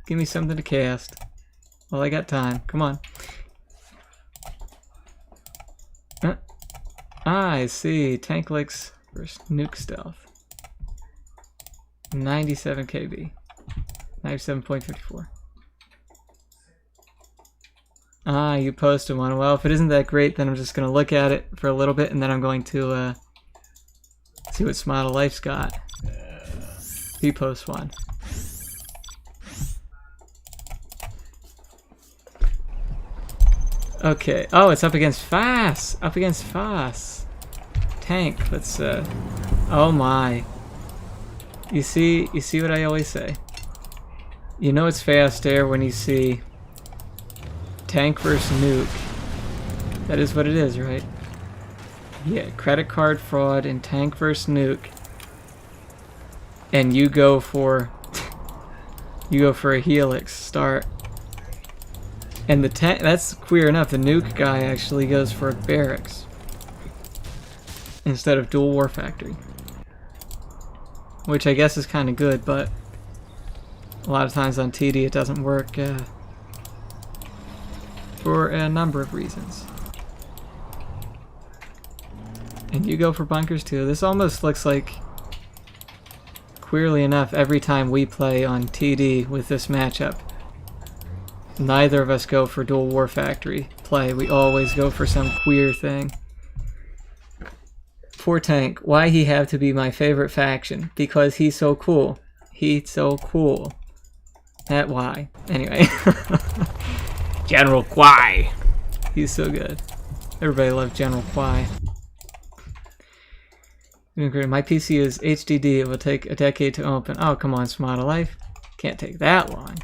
Give me something to cast. Well, I got time. Come on. I see. Tank licks versus nuke stealth. 97 KB. 97.54. You posted one. Well, if it isn't that great, then I'm just going to look at it for a little bit, and then I'm going to see what Smodel Life's got. He posts one. Okay. Oh, it's up against Foss. Up against Foss. Tank. Let's. Oh my. You see what I always say. You know it's faster when you see tank versus nuke. That is what it is, right? Yeah, credit card fraud and tank versus nuke. And you go for a helix start. And the tank, that's queer enough, the nuke guy actually goes for a barracks instead of dual war factory. Which I guess is kind of good, but a lot of times on TD it doesn't work for a number of reasons. And you go for bunkers too. This almost looks like, queerly enough, every time we play on TD with this matchup, neither of us go for dual war factory play. We always go for some queer thing. Poor Tank. Why he have to be my favorite faction? Because he's so cool. He's so cool. That why. Anyway. General Kwai. He's so good. Everybody loves General Kwai. My PC is HDD. It will take a decade to open. Oh, come on, Smodel Life. Can't take that long.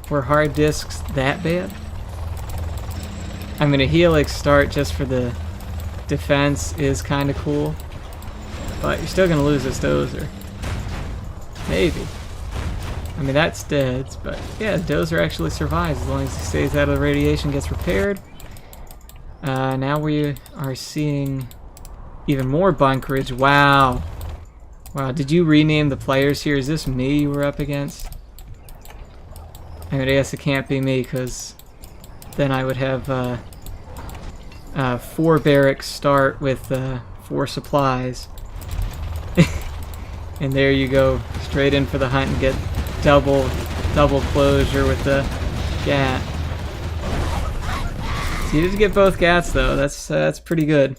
Were hard disks that bad? I mean, a helix start just for the defense is kind of cool, but you're still going to lose this dozer. Maybe. I mean, that's dead, but yeah, the dozer actually survives as long as he stays out of the radiation, gets repaired. Now we are seeing even more bunkerage. Wow. Wow, did you rename the players here? Is this me you were up against? I mean, I guess it can't be me, because then I would have 4 barracks start with 4 supplies. And there you go, straight in for the hunt and get double closure with the GAT. So you did get both GATs though. That's pretty good.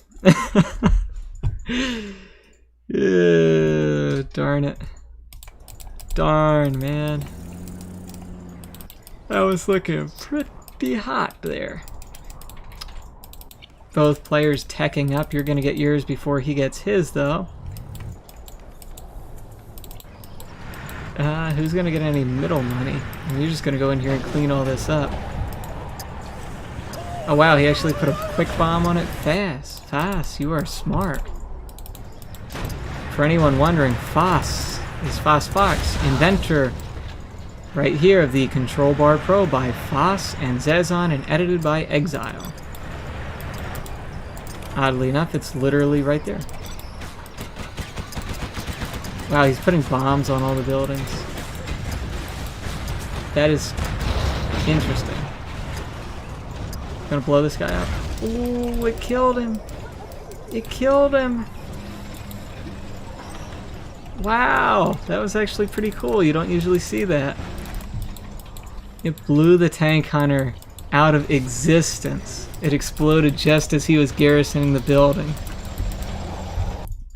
Yeah, darn it. Darn, man. That was looking pretty hot there. Both players teching up. You're going to get yours before he gets his, though. Who's going to get any middle money? And you're just going to go in here and clean all this up. Oh, wow. He actually put a quick bomb on it. Fast. You are smart. For anyone wondering, Foss is Foss Fox, inventor right here of the Control Bar Pro by Foss and Zezon and edited by Exile. Oddly enough, it's literally right there. Wow, he's putting bombs on all the buildings. That is interesting. Gonna blow this guy up. Ooh, it killed him. It killed him. Wow, that was actually pretty cool. You don't usually see that. It blew the tank hunter out of existence. It exploded just as he was garrisoning the building.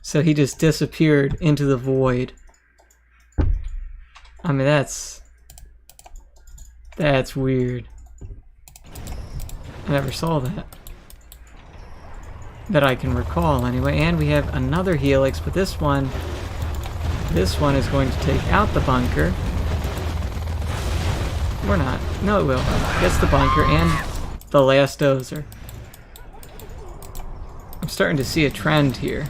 So he just disappeared into the void. I mean, that's That's weird. I never saw that. That I can recall anyway. And we have another helix, but this one is going to take out the bunker. Or not. No, it will. Gets the bunker and the last dozer. I'm starting to see a trend here.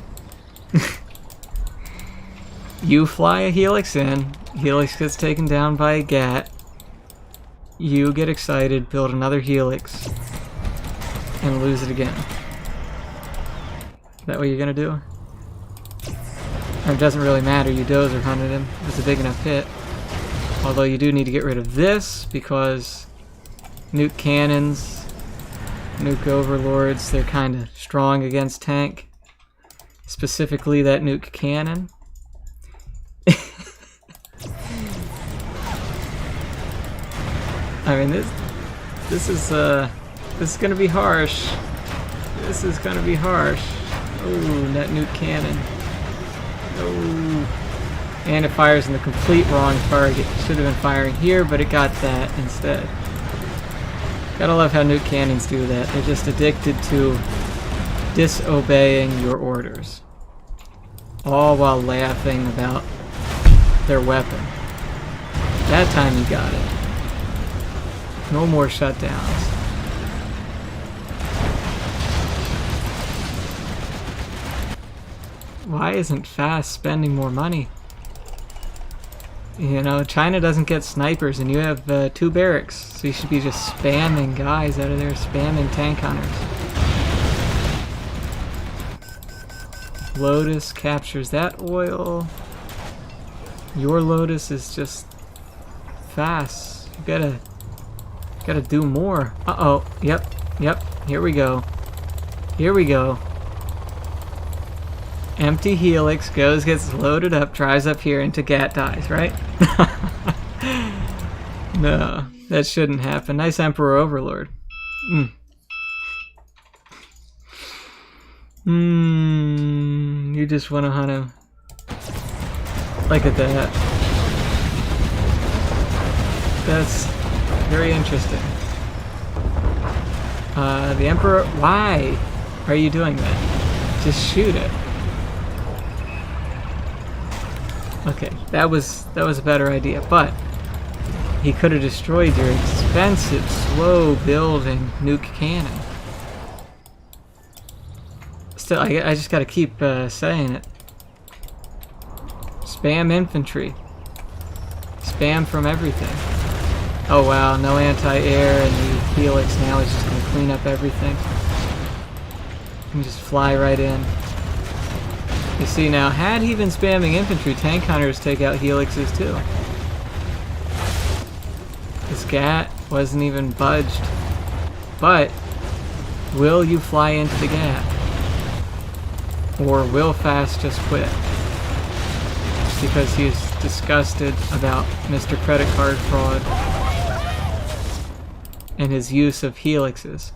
You fly a helix in, helix gets taken down by a GAT. You get excited, build another helix, and lose it again. Is that what you're gonna do? Or it doesn't really matter, you dozer hunted him. It's a big enough hit. Although you do need to get rid of this because nuke cannons, nuke overlords, they're kind of strong against tank. Specifically that nuke cannon. I mean, this is gonna be harsh. This is gonna be harsh. Oh, that nuke cannon. Oh. And it fires in the complete wrong target. Should have been firing here, but it got that instead. Gotta love how nuke cannons do that. They're just addicted to disobeying your orders. All while laughing about their weapon. That time you got it. No more shutdowns. Why isn't Fast spending more money? You know, China doesn't get snipers and you have 2 barracks, so you should be just spamming guys out of there, spamming tank hunters. Lotus captures that oil. Your Lotus is just fast. You gotta do more. Uh-oh. Yep. Here we go. Empty helix goes, gets loaded up, tries up here into GAT dies, right? No, that shouldn't happen. Nice Emperor Overlord. You just want to hunt him. Look at that. That's very interesting. The Emperor, why are you doing that? Just shoot it. Okay, that was a better idea, but he could have destroyed your expensive, slow-building nuke cannon. Still, I just gotta keep saying it. Spam infantry. Spam from everything. Oh wow, no anti-air, and the helix now is just gonna clean up everything. You can just fly right in. You see now, had he been spamming infantry, tank hunters take out helixes too. This GAT wasn't even budged. But, will you fly into the GAT? Or will Fast just quit? Because he's disgusted about Mr. Credit Card Fraud and his use of helixes.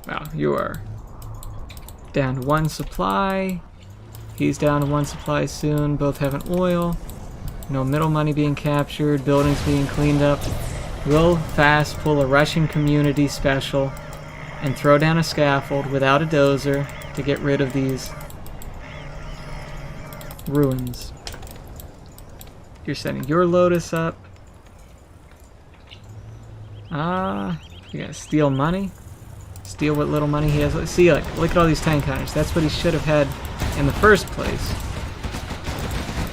Wow, you are down to 1 supply. He's down to 1 supply soon. Both having oil. No middle money being captured. Buildings being cleaned up. Will Fast pull a Russian community special and throw down a scaffold without a dozer to get rid of these ruins? You're setting your Lotus up. You gotta steal money. Steal what little money he has. See, look at all these tank hunters. That's what he should have had in the first place.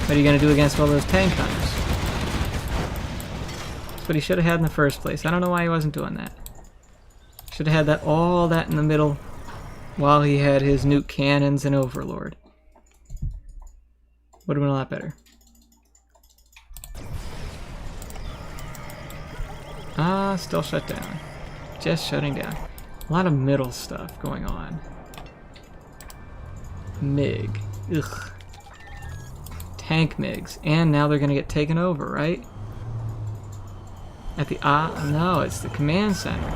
What are you going to do against all those tank hunters? That's what he should have had in the first place. I don't know why he wasn't doing that. Should have had all that in the middle while he had his nuke cannons and Overlord. Would have been a lot better. Still shut down. Just shutting down. A lot of middle stuff going on. MiG. Ugh. Tank MiGs. And now they're gonna get taken over, right? At the no, it's the command center.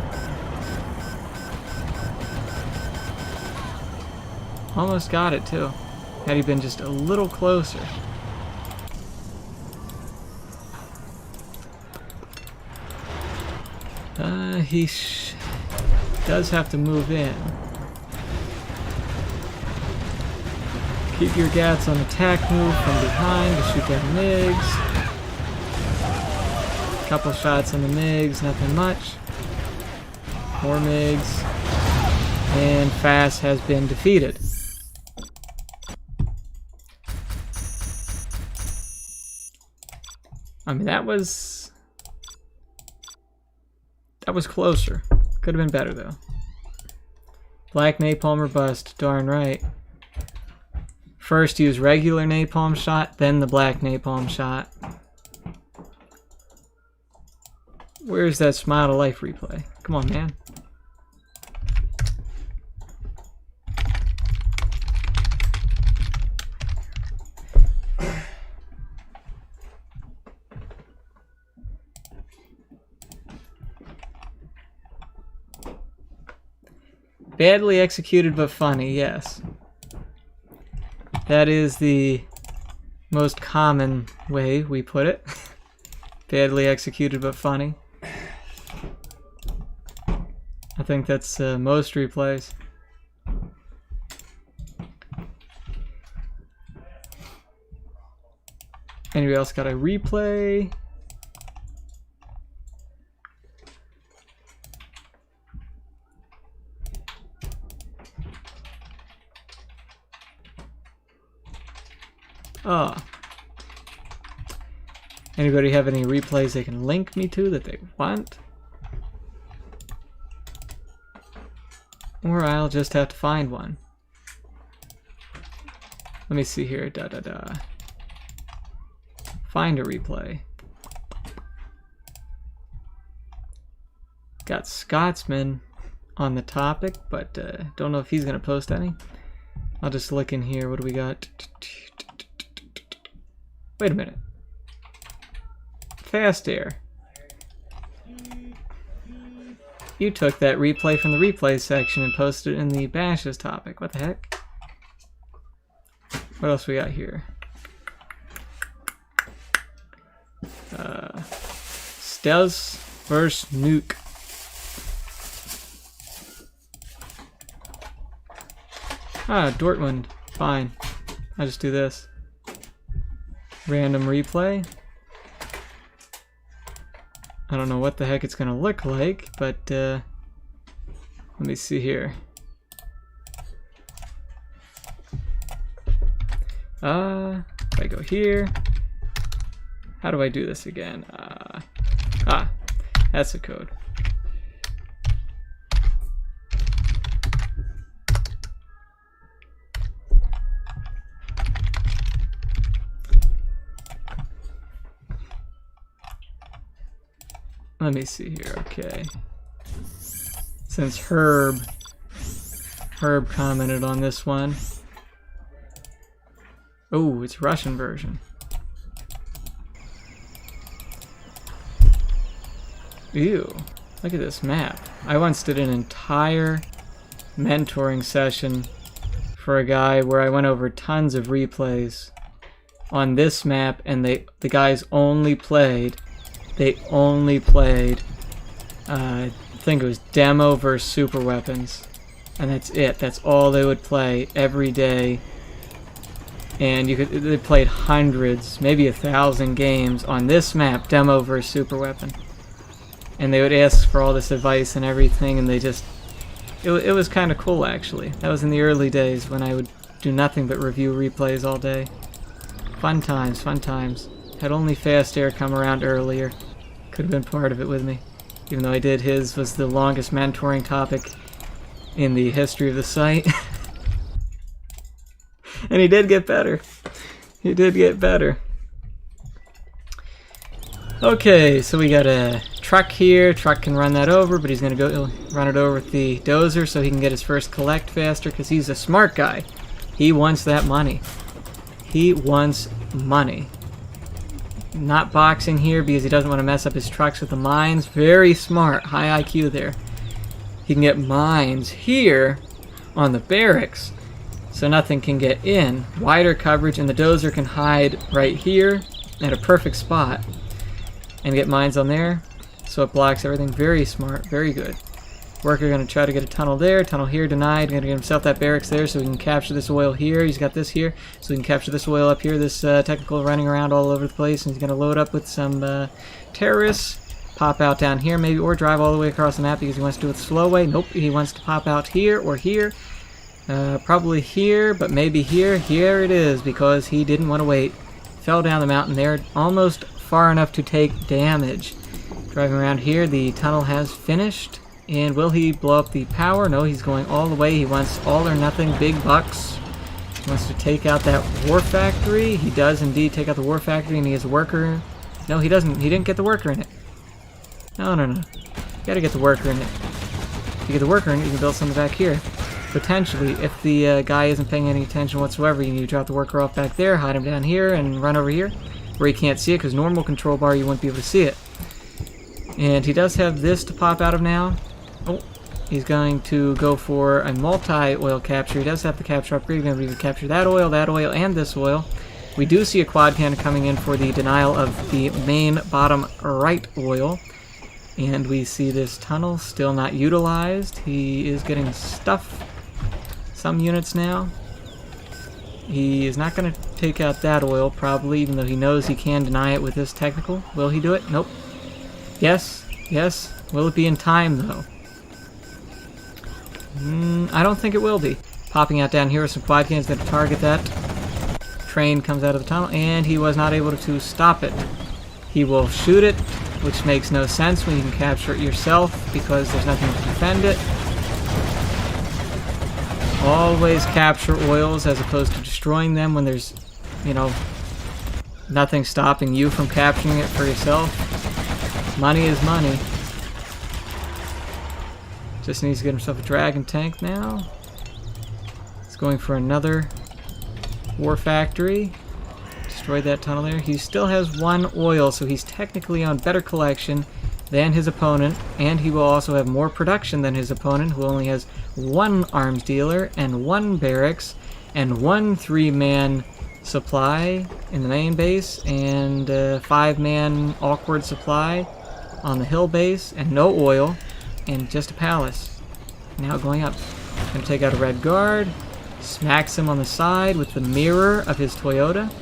Almost got it too. Had he been just a little closer. He does have to move in. Keep your gats on attack move from behind to shoot down MiGs. Couple shots on the MiGs, nothing much. More MiGs. And Fast has been defeated. I mean, that was closer. Could have been better, though. Black napalm or bust. Darn right. First use regular napalm shot, then the black napalm shot. Where's that Smile to Life replay? Come on, man. Badly executed but funny, yes. That is the most common way we put it. Badly executed but funny. I think that's most replays. Anybody else got a replay? Oh. Anybody have any replays they can link me to that they want? Or I'll just have to find one. Let me see here. Find a replay. Got ScOtSmAn on the topic, but don't know if he's gonna post any. I'll just look in here. What do we got? Wait a minute. Fast Air. You took that replay from the replays section and posted it in the bashes topic. What the heck? What else we got here? Stelz vs. Nuke. Ah, Dortmund. Fine. I'll just do this. Random replay. I don't know what the heck it's gonna look like, but let me see here. If I go here, how do I do this again? That's the code. Let me see here, okay. Since Herb commented on this one. Oh, it's Russian version. Ew, look at this map. I once did an entire mentoring session for a guy where I went over tons of replays on this map, and the guys only played I think it was demo versus super weapons, and that's it. That's all they would play every day, and they played hundreds, maybe 1,000 games on this map, demo versus super weapon, and they would ask for all this advice and everything, and it was kind of cool actually. That was in the early days when I would do nothing but review replays all day. Fun times, fun times. Had only Fast Air come around earlier. Could have been part of it with me. Even though I did his was the longest mentoring topic in the history of the site. And he did get better. He did get better. Okay, so we got a truck here. Truck can run that over, but he's going to go run it over with the dozer so he can get his first collect faster because he's a smart guy. He wants that money. He wants money. Not boxing here because he doesn't want to mess up his trucks with the mines. Very smart. High IQ there. He can get mines here on the barracks so nothing can get in. Wider coverage, and the dozer can hide right here at a perfect spot and get mines on there. so it blocks everything. Very smart, very good. Worker gonna try to get a tunnel there, tunnel here, denied. Gonna get himself that barracks there so he can capture this oil here. He's got this here, so he can capture this oil up here. This technical running around all over the place, and he's gonna load up with some terrorists. Pop out down here maybe, or drive all the way across the map because he wants to do it the slow way. Nope, he wants to pop out here or here. Probably here, but maybe here. Here it is, because he didn't want to wait. Fell down the mountain there, almost far enough to take damage. Driving around here, the tunnel has finished. And will he blow up the power? No, he's going all the way. He wants all or nothing, big bucks. He wants to take out that war factory. He does indeed take out the war factory, and he has a worker. No, he doesn't. He didn't get the worker in it. No. You gotta get the worker in it. If you get the worker in it, you can build something back here. Potentially, if the guy isn't paying any attention whatsoever, you need to drop the worker off back there, hide him down here, and run over here, where he can't see it, because normal control bar, you wouldn't be able to see it. And he does have this to pop out of now. Oh, he's going to go for a multi-oil capture. He does have the capture upgrade. He's going to be able to capture that oil, and this oil. We do see a quad cannon coming in for the denial of the main bottom right oil. And we see this tunnel still not utilized. He is getting stuff. Some units now. He is not going to take out that oil, probably, even though he knows he can deny it with this technical. Will he do it? Nope. Yes. Will it be in time, though? I don't think it will be. Popping out down here with some quad cannons that target that. Train comes out of the tunnel, and he was not able to stop it. He will shoot it, which makes no sense when you can capture it yourself, because there's nothing to defend it. Always capture oils as opposed to destroying them when there's, nothing stopping you from capturing it for yourself. Money is money. Just needs to get himself a dragon tank now. He's going for another war factory. Destroyed that tunnel there. He still has one oil, so he's technically on better collection than his opponent, and he will also have more production than his opponent, who only has one arms dealer and one barracks and one 3-man supply in the main base and 5-man awkward supply on the hill base, and no oil, and just a palace. Now going up. Gonna take out a red guard, smacks him on the side with the mirror of his Toyota.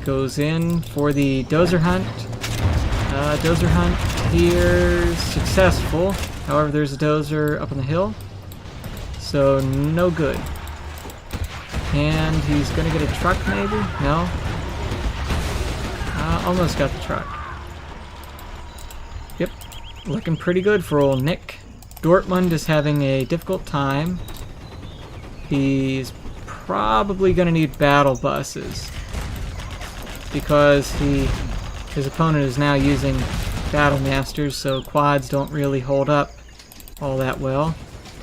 Goes in for the dozer hunt. Dozer hunt here successful. However, there's a dozer up on the hill, so no good. And he's gonna get a truck, maybe? No. Almost got the truck. Yep, looking pretty good for old Nick. Dortmund is having a difficult time. He's probably gonna need battle buses, because his opponent is now using battle masters, so quads don't really hold up all that well.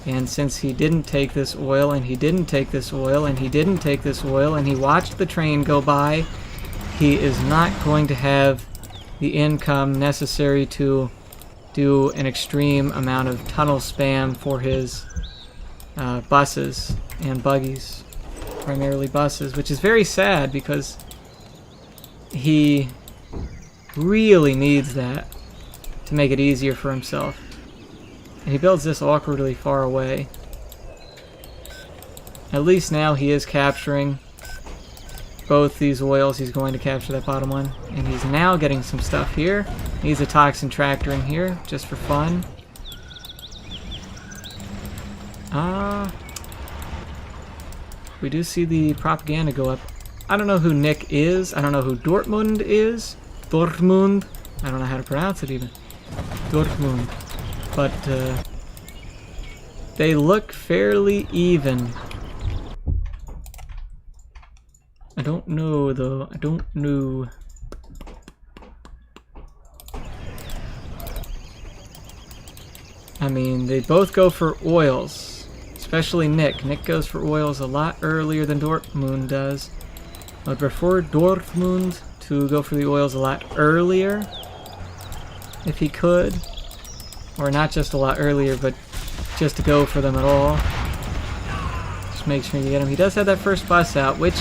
And since he didn't take this oil, and he didn't take this oil, and he didn't take this oil, and he watched the train go by, he is not going to have the income necessary to do an extreme amount of tunnel spam for his buses and buggies. Primarily buses, which is very sad, because he really needs that to make it easier for himself. And he builds this awkwardly far away. At least now he is capturing both these oils. He's going to capture that bottom one. And he's now getting some stuff here. Needs a toxin tractor in here, just for fun. We do see the propaganda go up. I don't know who Nick is. I don't know who Dortmund is. Dortmund. I don't know how to pronounce it even. Dortmund. But they look fairly even. I don't know though. I don't know. I mean, they both go for oils. Especially Nick. Nick goes for oils a lot earlier than Dortmund does. I would prefer Dortmund to go for the oils a lot earlier, if he could. Or not just a lot earlier, but just to go for them at all. Just make sure you get him. He does have that first bus out, which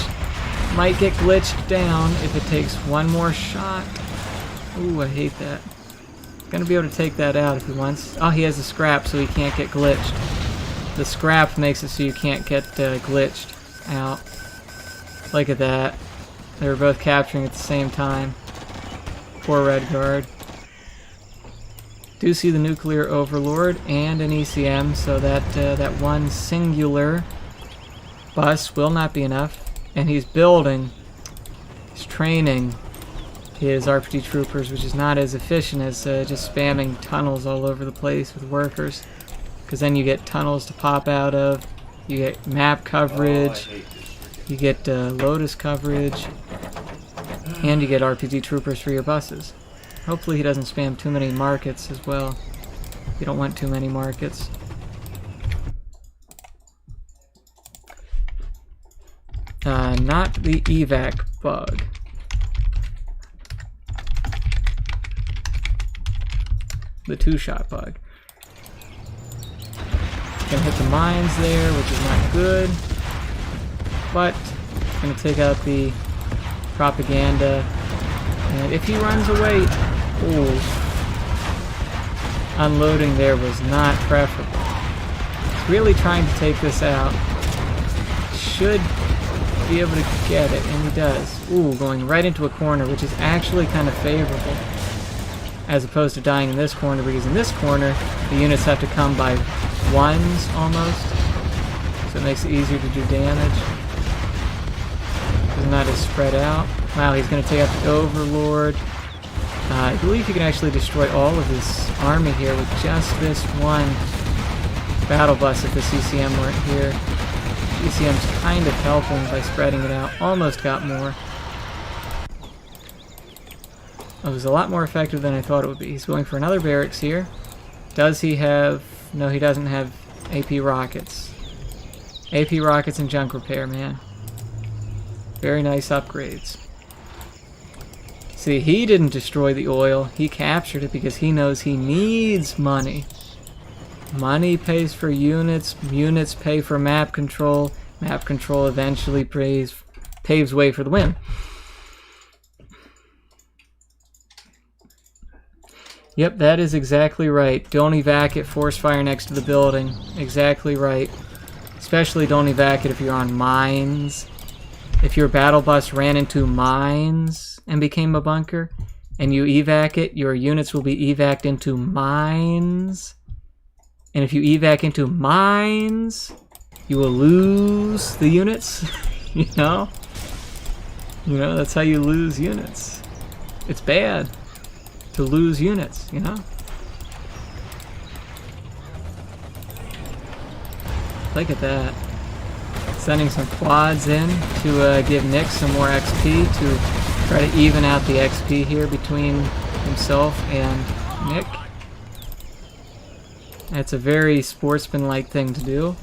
might get glitched down if it takes one more shot. Ooh, I hate that. gonna be able to take that out if he wants. Oh, he has a scrap, so he can't get glitched. The scrap makes it so you can't get glitched out. Look at that. They were both capturing at the same time. Poor red guard. Do see the nuclear overlord and an ECM, so that that one singular bus will not be enough. And he's building, he's training his RPG troopers, which is not as efficient as just spamming tunnels all over the place with workers. Because then you get tunnels to pop out of, you get map coverage, you get Lotus coverage, and you get RPG troopers for your buses. Hopefully he doesn't spam too many markets as well. You don't want too many markets. Not the evac bug. The two-shot bug. Gonna hit the mines there, which is not good. But gonna take out the propaganda. And if he runs away, ooh, unloading there was not preferable. He's really trying to take this out. Should be able to get it, and he does. Ooh, going right into a corner, which is actually kind of favorable. As opposed to dying in this corner, because in this corner, the units have to come by ones almost. So it makes it easier to do damage. It's not as spread out. Wow, he's going to take out the Overlord. I believe he can actually destroy all of his army here with just this one battle bus if the CCM weren't here. CCM's kind of helping by spreading it out. Almost got more. It was a lot more effective than I thought it would be. He's going for another barracks here. Does he have... No, he doesn't have AP rockets. AP rockets and junk repair, man. Very nice upgrades. See, he didn't destroy the oil. He captured it because he knows he needs money. Money pays for units. Units pay for map control. Map control eventually paves way for the win. Yep, that is exactly right. Don't evac it, force fire next to the building. Exactly right. Especially don't evac it if you're on mines. If your battle bus ran into mines and became a bunker, and you evac it, your units will be evac'd into mines. And if you evac into mines, you will lose the units. You know? You know, that's how you lose units. It's bad to lose units, you know? Look at that. Sending some quads in to give Nick some more XP to try to even out the XP here between himself and Nick. That's a very sportsman-like thing to do.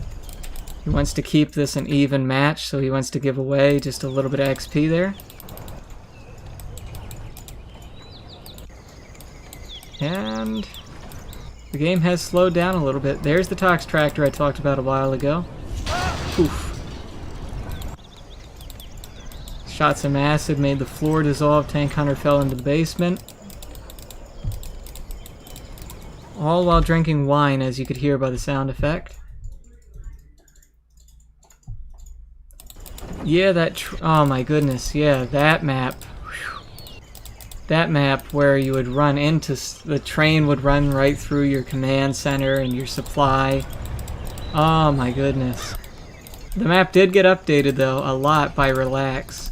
He wants to keep this an even match, so he wants to give away just a little bit of XP there. And the game has slowed down a little bit. There's the Tox Tractor I talked about a while ago. Oof. Shot some acid, made the floor dissolve, Tank Hunter fell into the basement. All while drinking wine, as you could hear by the sound effect. Yeah, oh my goodness, yeah, that map. Whew. That map where you would run into, the train would run right through your command center and your supply. Oh my goodness. The map did get updated though, a lot by Relax.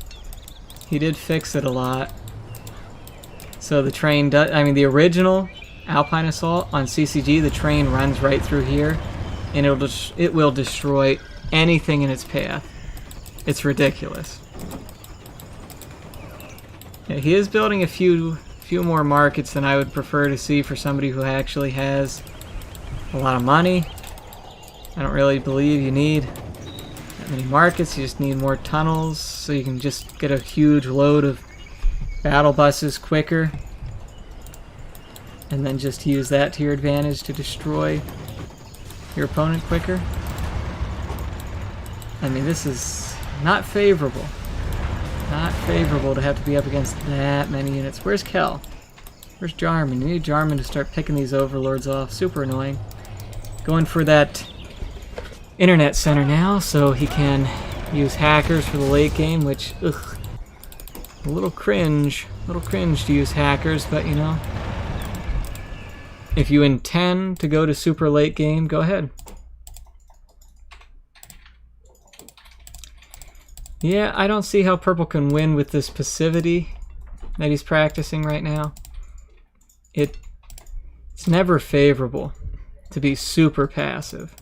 He did fix it a lot. So the train does, I mean the original Alpine Assault on CCG, the train runs right through here and it will destroy anything in its path. It's ridiculous. Yeah, he is building a few more markets than I would prefer to see for somebody who actually has a lot of money. I don't really believe you need that many markets. You just need more tunnels so you can just get a huge load of battle buses quicker. And then just use that to your advantage to destroy your opponent quicker. I mean, this is not favorable. Not favorable to have to be up against that many units. Where's Kel? Where's Jarman? You need Jarman to start picking these overlords off. Super annoying. Going for that internet center now so he can use hackers for the late game, which, ugh, a little cringe. A little cringe to use hackers, but you know, if you intend to go to super late game, go ahead. Yeah, I don't see how purple can win with this passivity that he's practicing right now. It's never favorable to be super passive.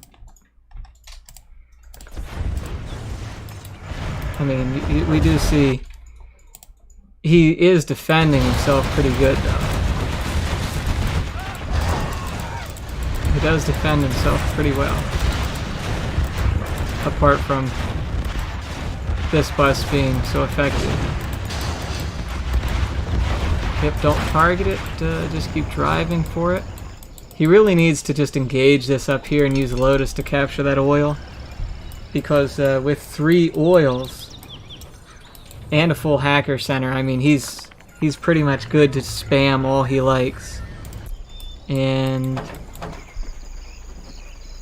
I mean, we do see he is defending himself pretty good, though. He does defend himself pretty well. Apart from this bus being so effective. Yep, don't target it, just keep driving for it. He really needs to just engage this up here and use Lotus to capture that oil. Because with 3 oils and a full hacker center, I mean, he's pretty much good to spam all he likes. And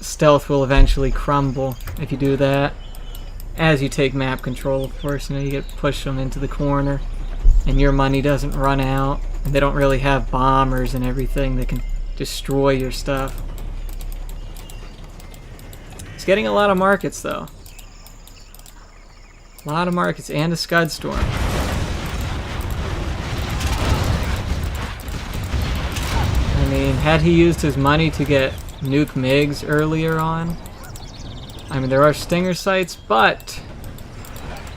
stealth will eventually crumble if you do that. As you take map control, of course, you know, you get push them into the corner. And your money doesn't run out, and they don't really have bombers and everything that can destroy your stuff. It's getting a lot of markets, though. A lot of markets, and a Scud Storm. I mean, had he used his money to get nuke MiGs earlier on, I mean, there are stinger sites, but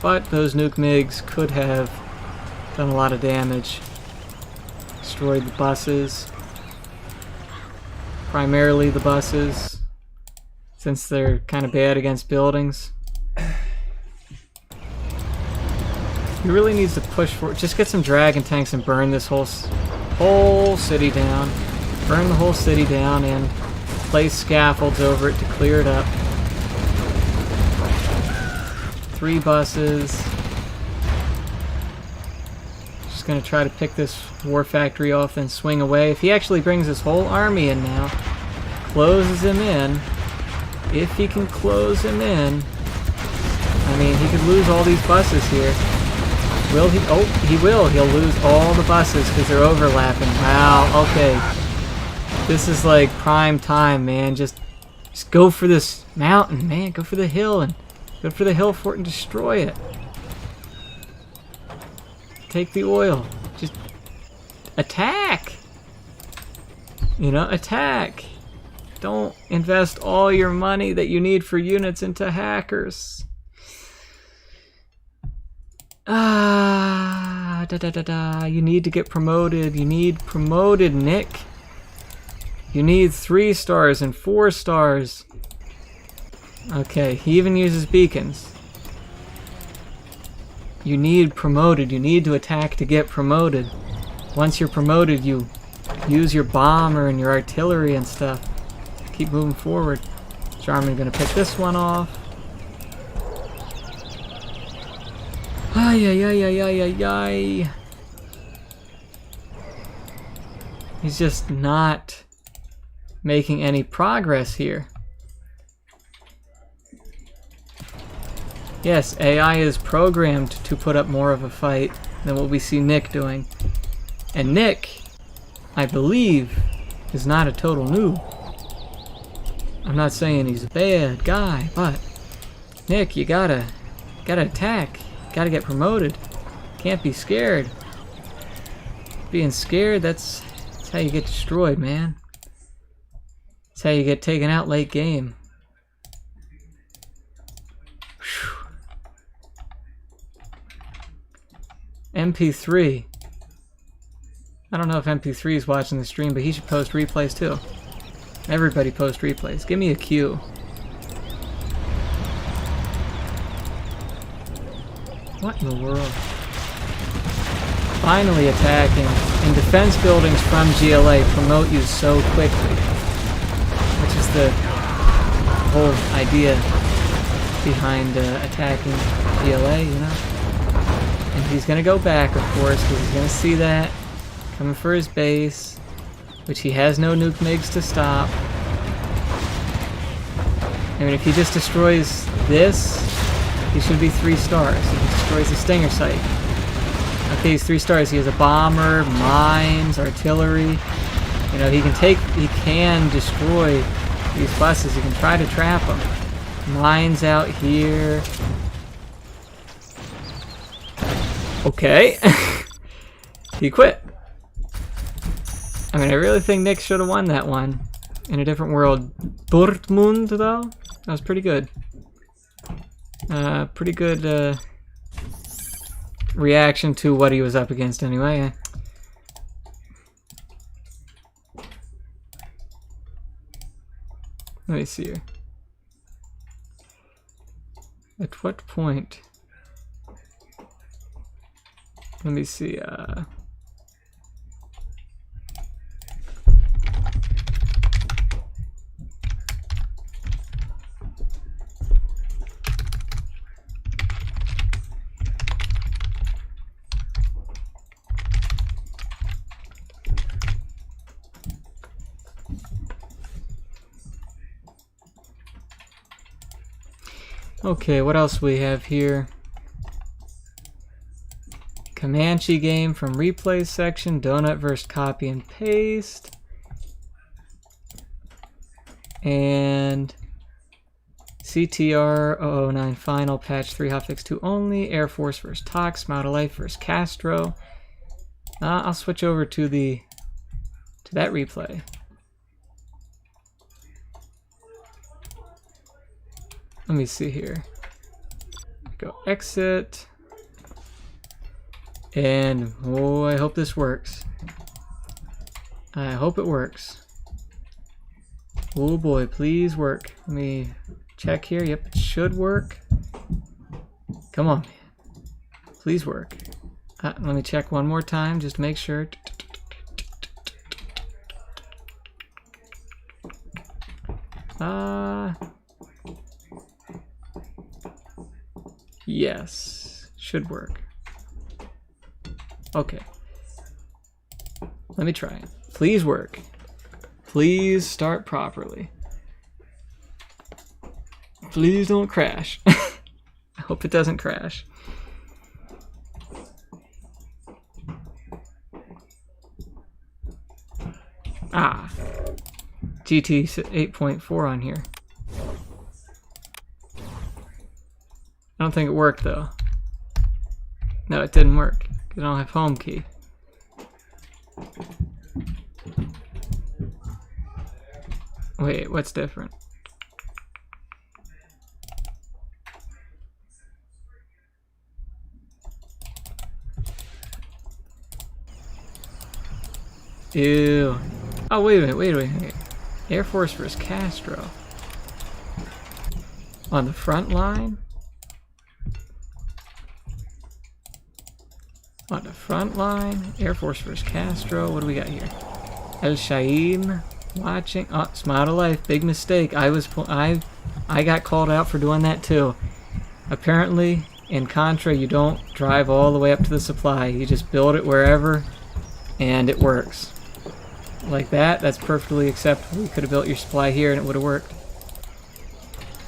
those nuke MiGs could have done a lot of damage. Destroyed the buses. Primarily the buses, since they're kind of bad against buildings. He really needs to push for it. Just get some dragon tanks and burn this whole city down. Burn the whole city down and place scaffolds over it to clear it up. 3 buses. Going to try to pick this war factory off and swing away. If he actually brings his whole army in now, closes him in, if he can close him in, I mean, he could lose all these buses here. Will he? Oh, he will. He'll lose all the buses because they're overlapping. Wow, okay. This is like prime time, man. Just go for this mountain, man. Go for the hill and go for the hill fort and destroy it. Take the oil. Just attack. You know, attack. Don't invest all your money that you need for units into hackers. You need to get promoted. You need promoted, Nick. You need 3 stars and 4 stars. Okay, he even uses beacons. You need promoted. You need to attack to get promoted. Once you're promoted, you use your bomber and your artillery and stuff. Keep moving forward. Jarman gonna pick this one off. Ay, ay, ay, ay, ay, ay, ay. He's just not making any progress here. Yes, AI is programmed to put up more of a fight than what we see Nick doing. And Nick, I believe, is not a total noob. I'm not saying he's a bad guy, but Nick, you gotta attack. Gotta get promoted. Can't be scared. Being scared, that's how you get destroyed, man. That's how you get taken out late game. MP3. I don't know if MP3 is watching the stream, but he should post replays too. Everybody post replays. Give me a cue. What in the world? Finally attacking. And defense buildings from GLA promote you so quickly. Which is the whole idea behind attacking GLA, you know? And he's gonna go back, of course, because he's gonna see that Coming for his base, which he has no nuke MiGs to stop. I mean, if he just destroys this, he should be 3 stars. If he destroys the Stinger site. Okay, he's 3 stars. He has a bomber, mines, artillery. You know, he can destroy these buses. He can try to trap them. Mines out here. Okay. He quit. I mean, I really think Nick should have won that one. In a different world. Dortmund, though? That was pretty good. Pretty good reaction to what he was up against anyway. Let me see here. At what point? Let me see. Okay, what else we have here? Comanche game from replay section. Donut versus copy and paste. And CTR 009 final patch 3 hotfix 2 only. Air Force versus Tox. Model Life versus Castro. I'll switch over to that replay. Let me see here. Go exit. And oh, I hope this works. I hope it works. Oh boy, please work. Let me check here. Yep, it should work. Come on. Please work. Let me check one more time just to make sure. Yes, should work. Okay. Let me try it. Please work. Please start properly. Please don't crash. I hope it doesn't crash. GT 8.4 on here. I don't think it worked though. No, it didn't work. I don't have home key. Wait, what's different? Ew. Oh, wait a minute. Air Force versus Castro. On the front line? On the front line, Air Force versus Castro. What do we got here? El Shaim watching. Oh, it's Model Life. Big mistake. I got called out for doing that too. Apparently, in Contra, you don't drive all the way up to the supply. You just build it wherever, and it works. Like that. That's perfectly acceptable. You could have built your supply here, and it would have worked.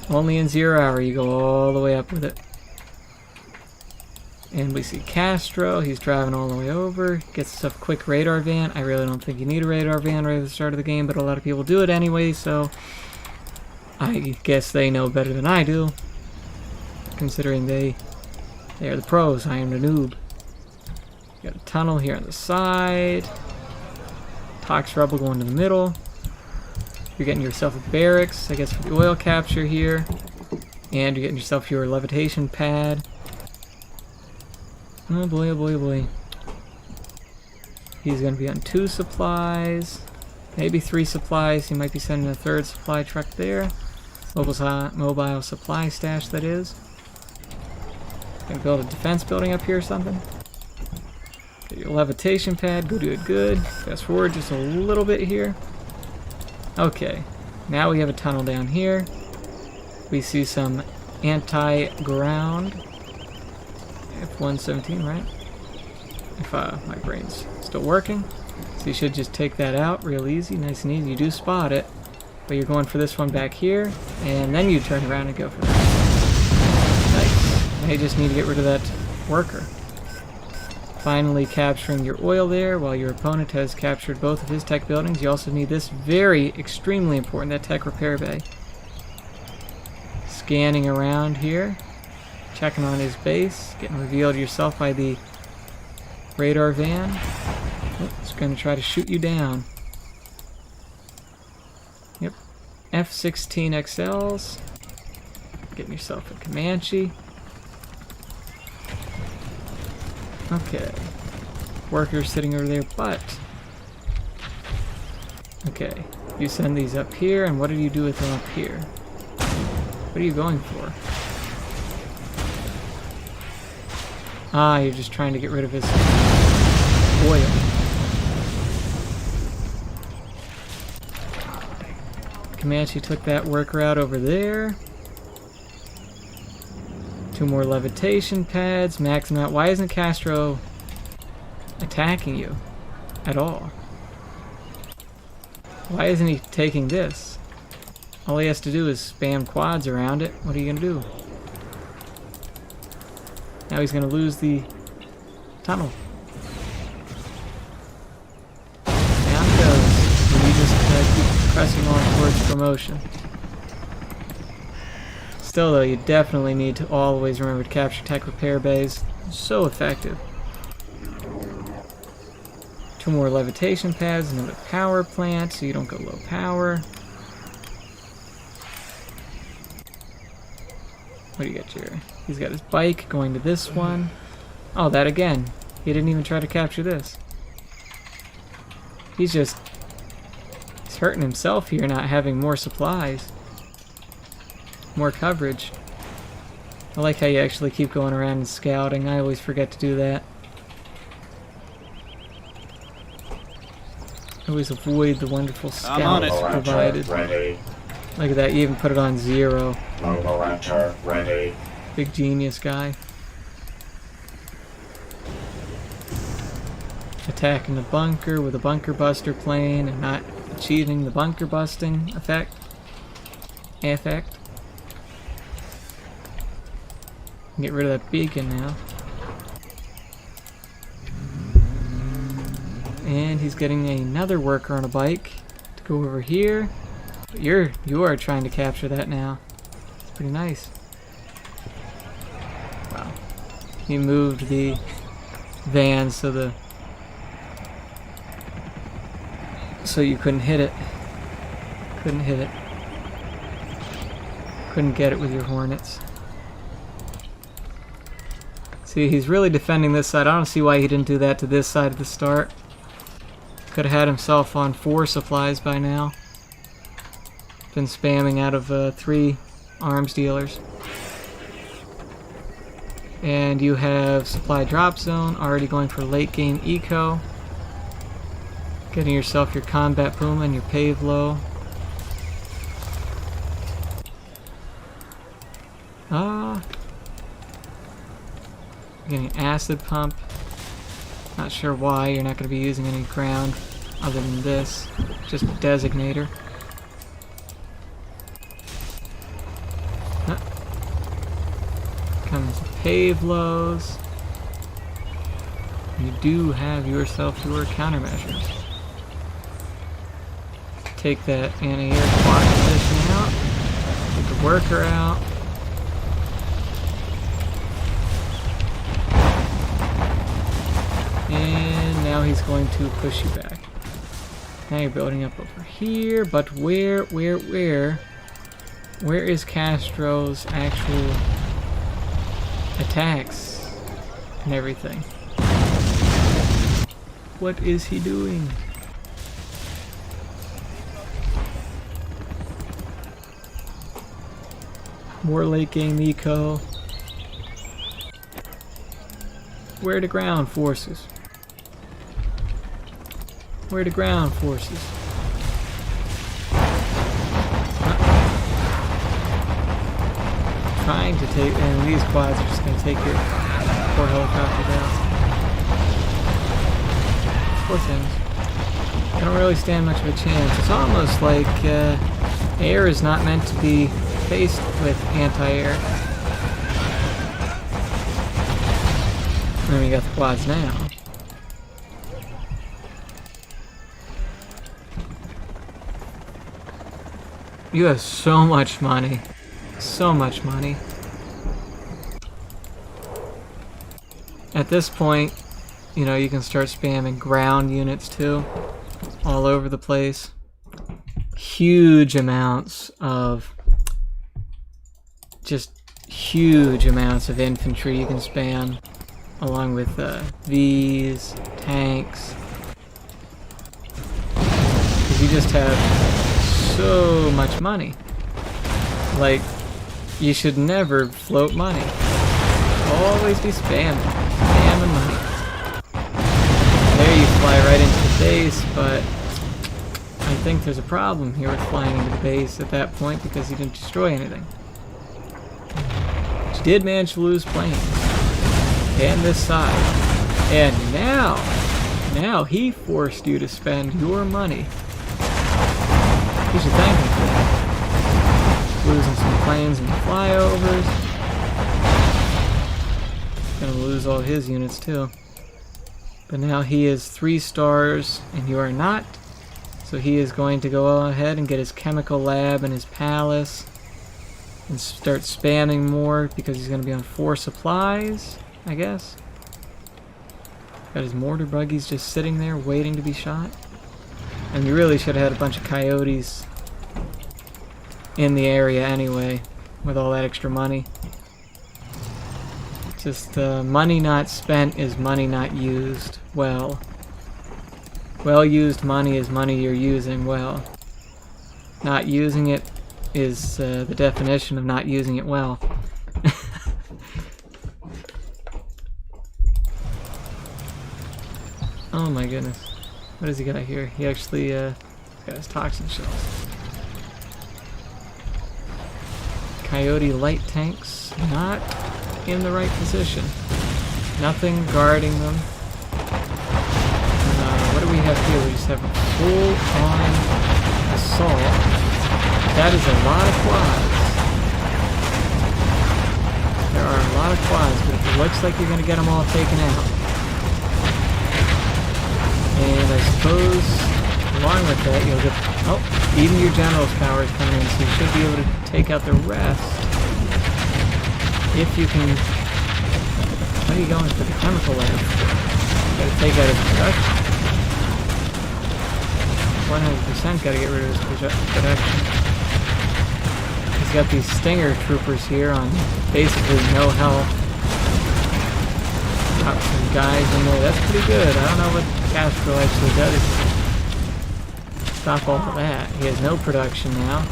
Only in 0 hour you go all the way up with it. And we see Castro, he's driving all the way over, gets himself a quick radar van. I really don't think you need a radar van right at the start of the game, but a lot of people do it anyway, so I guess they know better than I do, considering they are the pros. I am the noob. Got a tunnel here on the side, Tox Rebel going to the middle. You're getting yourself a barracks, I guess, for the oil capture here, and you're getting yourself your levitation pad. Oh boy, oh boy, oh boy. He's going to be on 2 supplies. Maybe 3 supplies. He might be sending a 3rd supply truck there. Mobile supply stash, that is. Gonna build a defense building up here or something. Get your levitation pad. Good. Fast forward just a little bit here. Okay. Now we have a tunnel down here. We see some anti-ground. F-117, right? If my brain's still working. So you should just take that out real easy, nice and easy. You do spot it, but you're going for this one back here, and then you turn around and go for that. Nice. Now you just need to get rid of that worker. Finally capturing your oil there while your opponent has captured both of his tech buildings. You also need this very extremely important, that tech repair bay. Scanning around here, checking on his base, getting revealed to yourself by the radar van. Oh, it's going to try to shoot you down. Yep. F-16 XLs. Getting yourself a Comanche. Okay. Workers sitting over there, but... Okay. You send these up here, and what do you do with them up here? What are you going for? Ah, you're just trying to get rid of his oil. Comanche took that worker out over there. 2 more levitation pads, max them out. Why isn't Castro attacking you at all? Why isn't he taking this? All he has to do is spam quads around it. What are you going to do? Now he's going to lose the tunnel. Down it goes. And you just keep pressing on towards promotion. Still though, you definitely need to always remember to capture tech repair bays. So effective. 2 more levitation pads, another power plant so you don't go low power. What do you got here? He's got his bike going to this one. Oh, that again. He didn't even try to capture this. He's hurting himself here not having more supplies. More coverage. I like how you actually keep going around and scouting. I always forget to do that. Always avoid the wonderful scouts provided. Ready. Look at that, you even put it on 0. Mobile enter ready. Big genius guy. Attacking the bunker with a bunker buster plane and not achieving the bunker busting effect. Get rid of that beacon now. And he's getting another worker on a bike to go over here. But you are trying to capture that now. It's pretty nice. Wow. He moved the van so you couldn't hit it. Couldn't hit it. Couldn't get it with your Hornets. See, he's really defending this side. I don't see why he didn't do that to this side at the start. Could have had himself on 4 supplies by now. Been spamming out of 3 arms dealers. And you have supply drop zone, already going for late game eco. Getting yourself your combat puma and your pave low. Getting acid pump. Not sure why you're not going to be using any ground other than this. Just designator. Comes pave lows. You do have yourself your countermeasures. Take that anti-air quad position out. Take the worker out. And now he's going to push you back. Now you're building up over here, but where is Castro's actual attacks and everything? What is he doing? More late game eco. Where are the ground forces? Where are the ground forces? Trying to take, and these quads are just going to take your poor helicopter down. Poor things. I don't really stand much of a chance. It's almost like air is not meant to be faced with anti-air. And then we got the quads now. You have so much money. So much money. At this point, you know, you can start spamming ground units too. All over the place. Huge amounts of... just huge amounts of infantry you can spam. Along with Vs, tanks. Because you just have so much money. Like, you should never float money. Always be spamming. Spamming money. There you fly right into the base, but I think there's a problem here with flying into the base at that point because you didn't destroy anything. But you did manage to lose planes. And this side. And now he forced you to spend your money. You should thank him for that. Losing some planes and flyovers. Gonna lose all his units too. But now he is 3 stars and you are not. So he is going to go ahead and get his chemical lab and his palace. And start spamming more because he's gonna be on 4 supplies, I guess. Got his mortar buggies just sitting there waiting to be shot. And you really should have had a bunch of coyotes in the area anyway, with all that extra money. Just money not spent is money not used well. Well used money is money you're using well. Not using it is the definition of not using it well. Oh my goodness. What has he got here? He actually got his toxin shells. Coyote light tanks not in the right position. Nothing guarding them. What do we have here? We just have a full-on assault. That is a lot of quads. There are a lot of quads, but it looks like you're going to get them all taken out. And I suppose, along with that, you'll get... Oh, even your general's power is coming in, so you should be able to take out the rest. If you can... Why are you going for the chemical lab? Gotta take out his production. 100% gotta get rid of his production. He's got these Stinger troopers here on basically no health. Got some guys in there. That's pretty good. I don't know what Castro actually does. Stop all of that. He has no production now.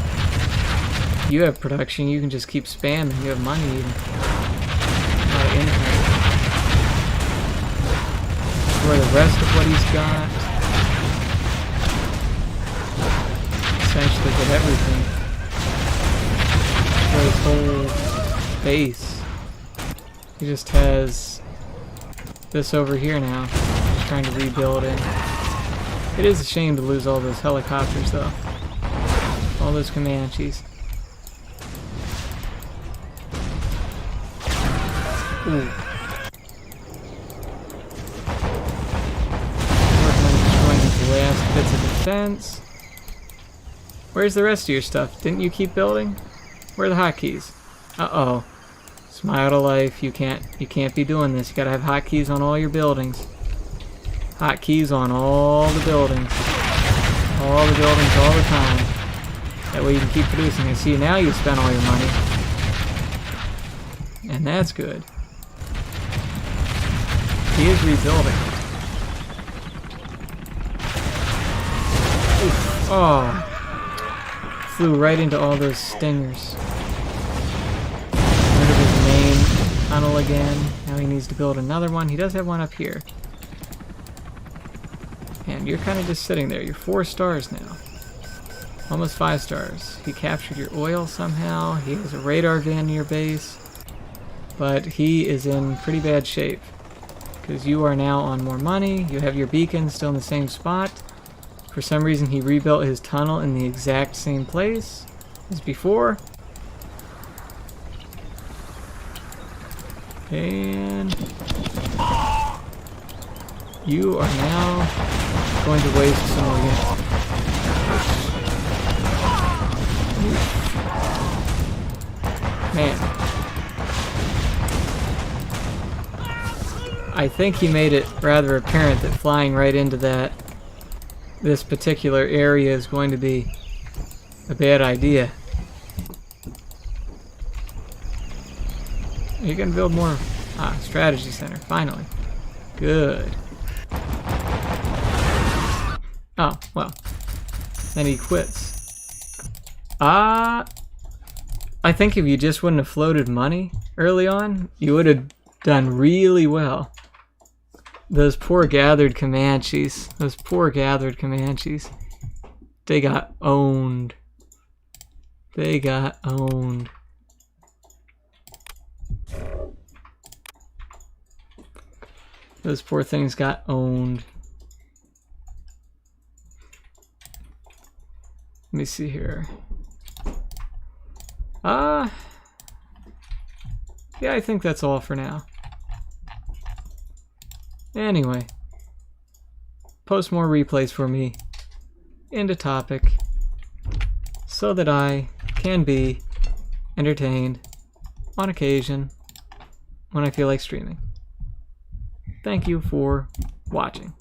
You have production. You can just keep spamming. You have money even. For the rest of what he's got. Essentially get everything. For his whole base. He just has this over here now. Just trying to rebuild it. It is a shame to lose all those helicopters though. All those Comanches. Ooh. Working on destroying the last bits of defense. Where's the rest of your stuff? Didn't you keep building? Where are the hotkeys? Uh-oh. Smile to life. You can't be doing this. You gotta have hotkeys on all your buildings. Hotkeys on all the buildings. All the buildings all the time. That way you can keep producing. I see now you spent all your money. And that's good. He is rebuilding. Oof. Oh. Flew right into all those stingers. Rid of his main tunnel again. Now he needs to build another one. He does have one up here. And you're kind of just sitting there. You're 4 stars now. Almost 5 stars. He captured your oil somehow. He has a radar van near your base. But he is in pretty bad shape. Because you are now on more money. You have your beacon still in the same spot. For some reason, he rebuilt his tunnel in the exact same place as before. And you are now going to waste some more units. Man. I think he made it rather apparent that flying right into this particular area is going to be a bad idea. You can build more strategy center, finally. Good. Oh, well. Then he quits. I think if you just wouldn't have floated money early on, you would have done really well. Those poor gathered Comanches. Those poor gathered Comanches. They got owned. They got owned. Those poor things got owned. Let me see here. Yeah, I think that's all for now. Anyway, post more replays for me into topic so that I can be entertained on occasion when I feel like streaming. Thank you for watching.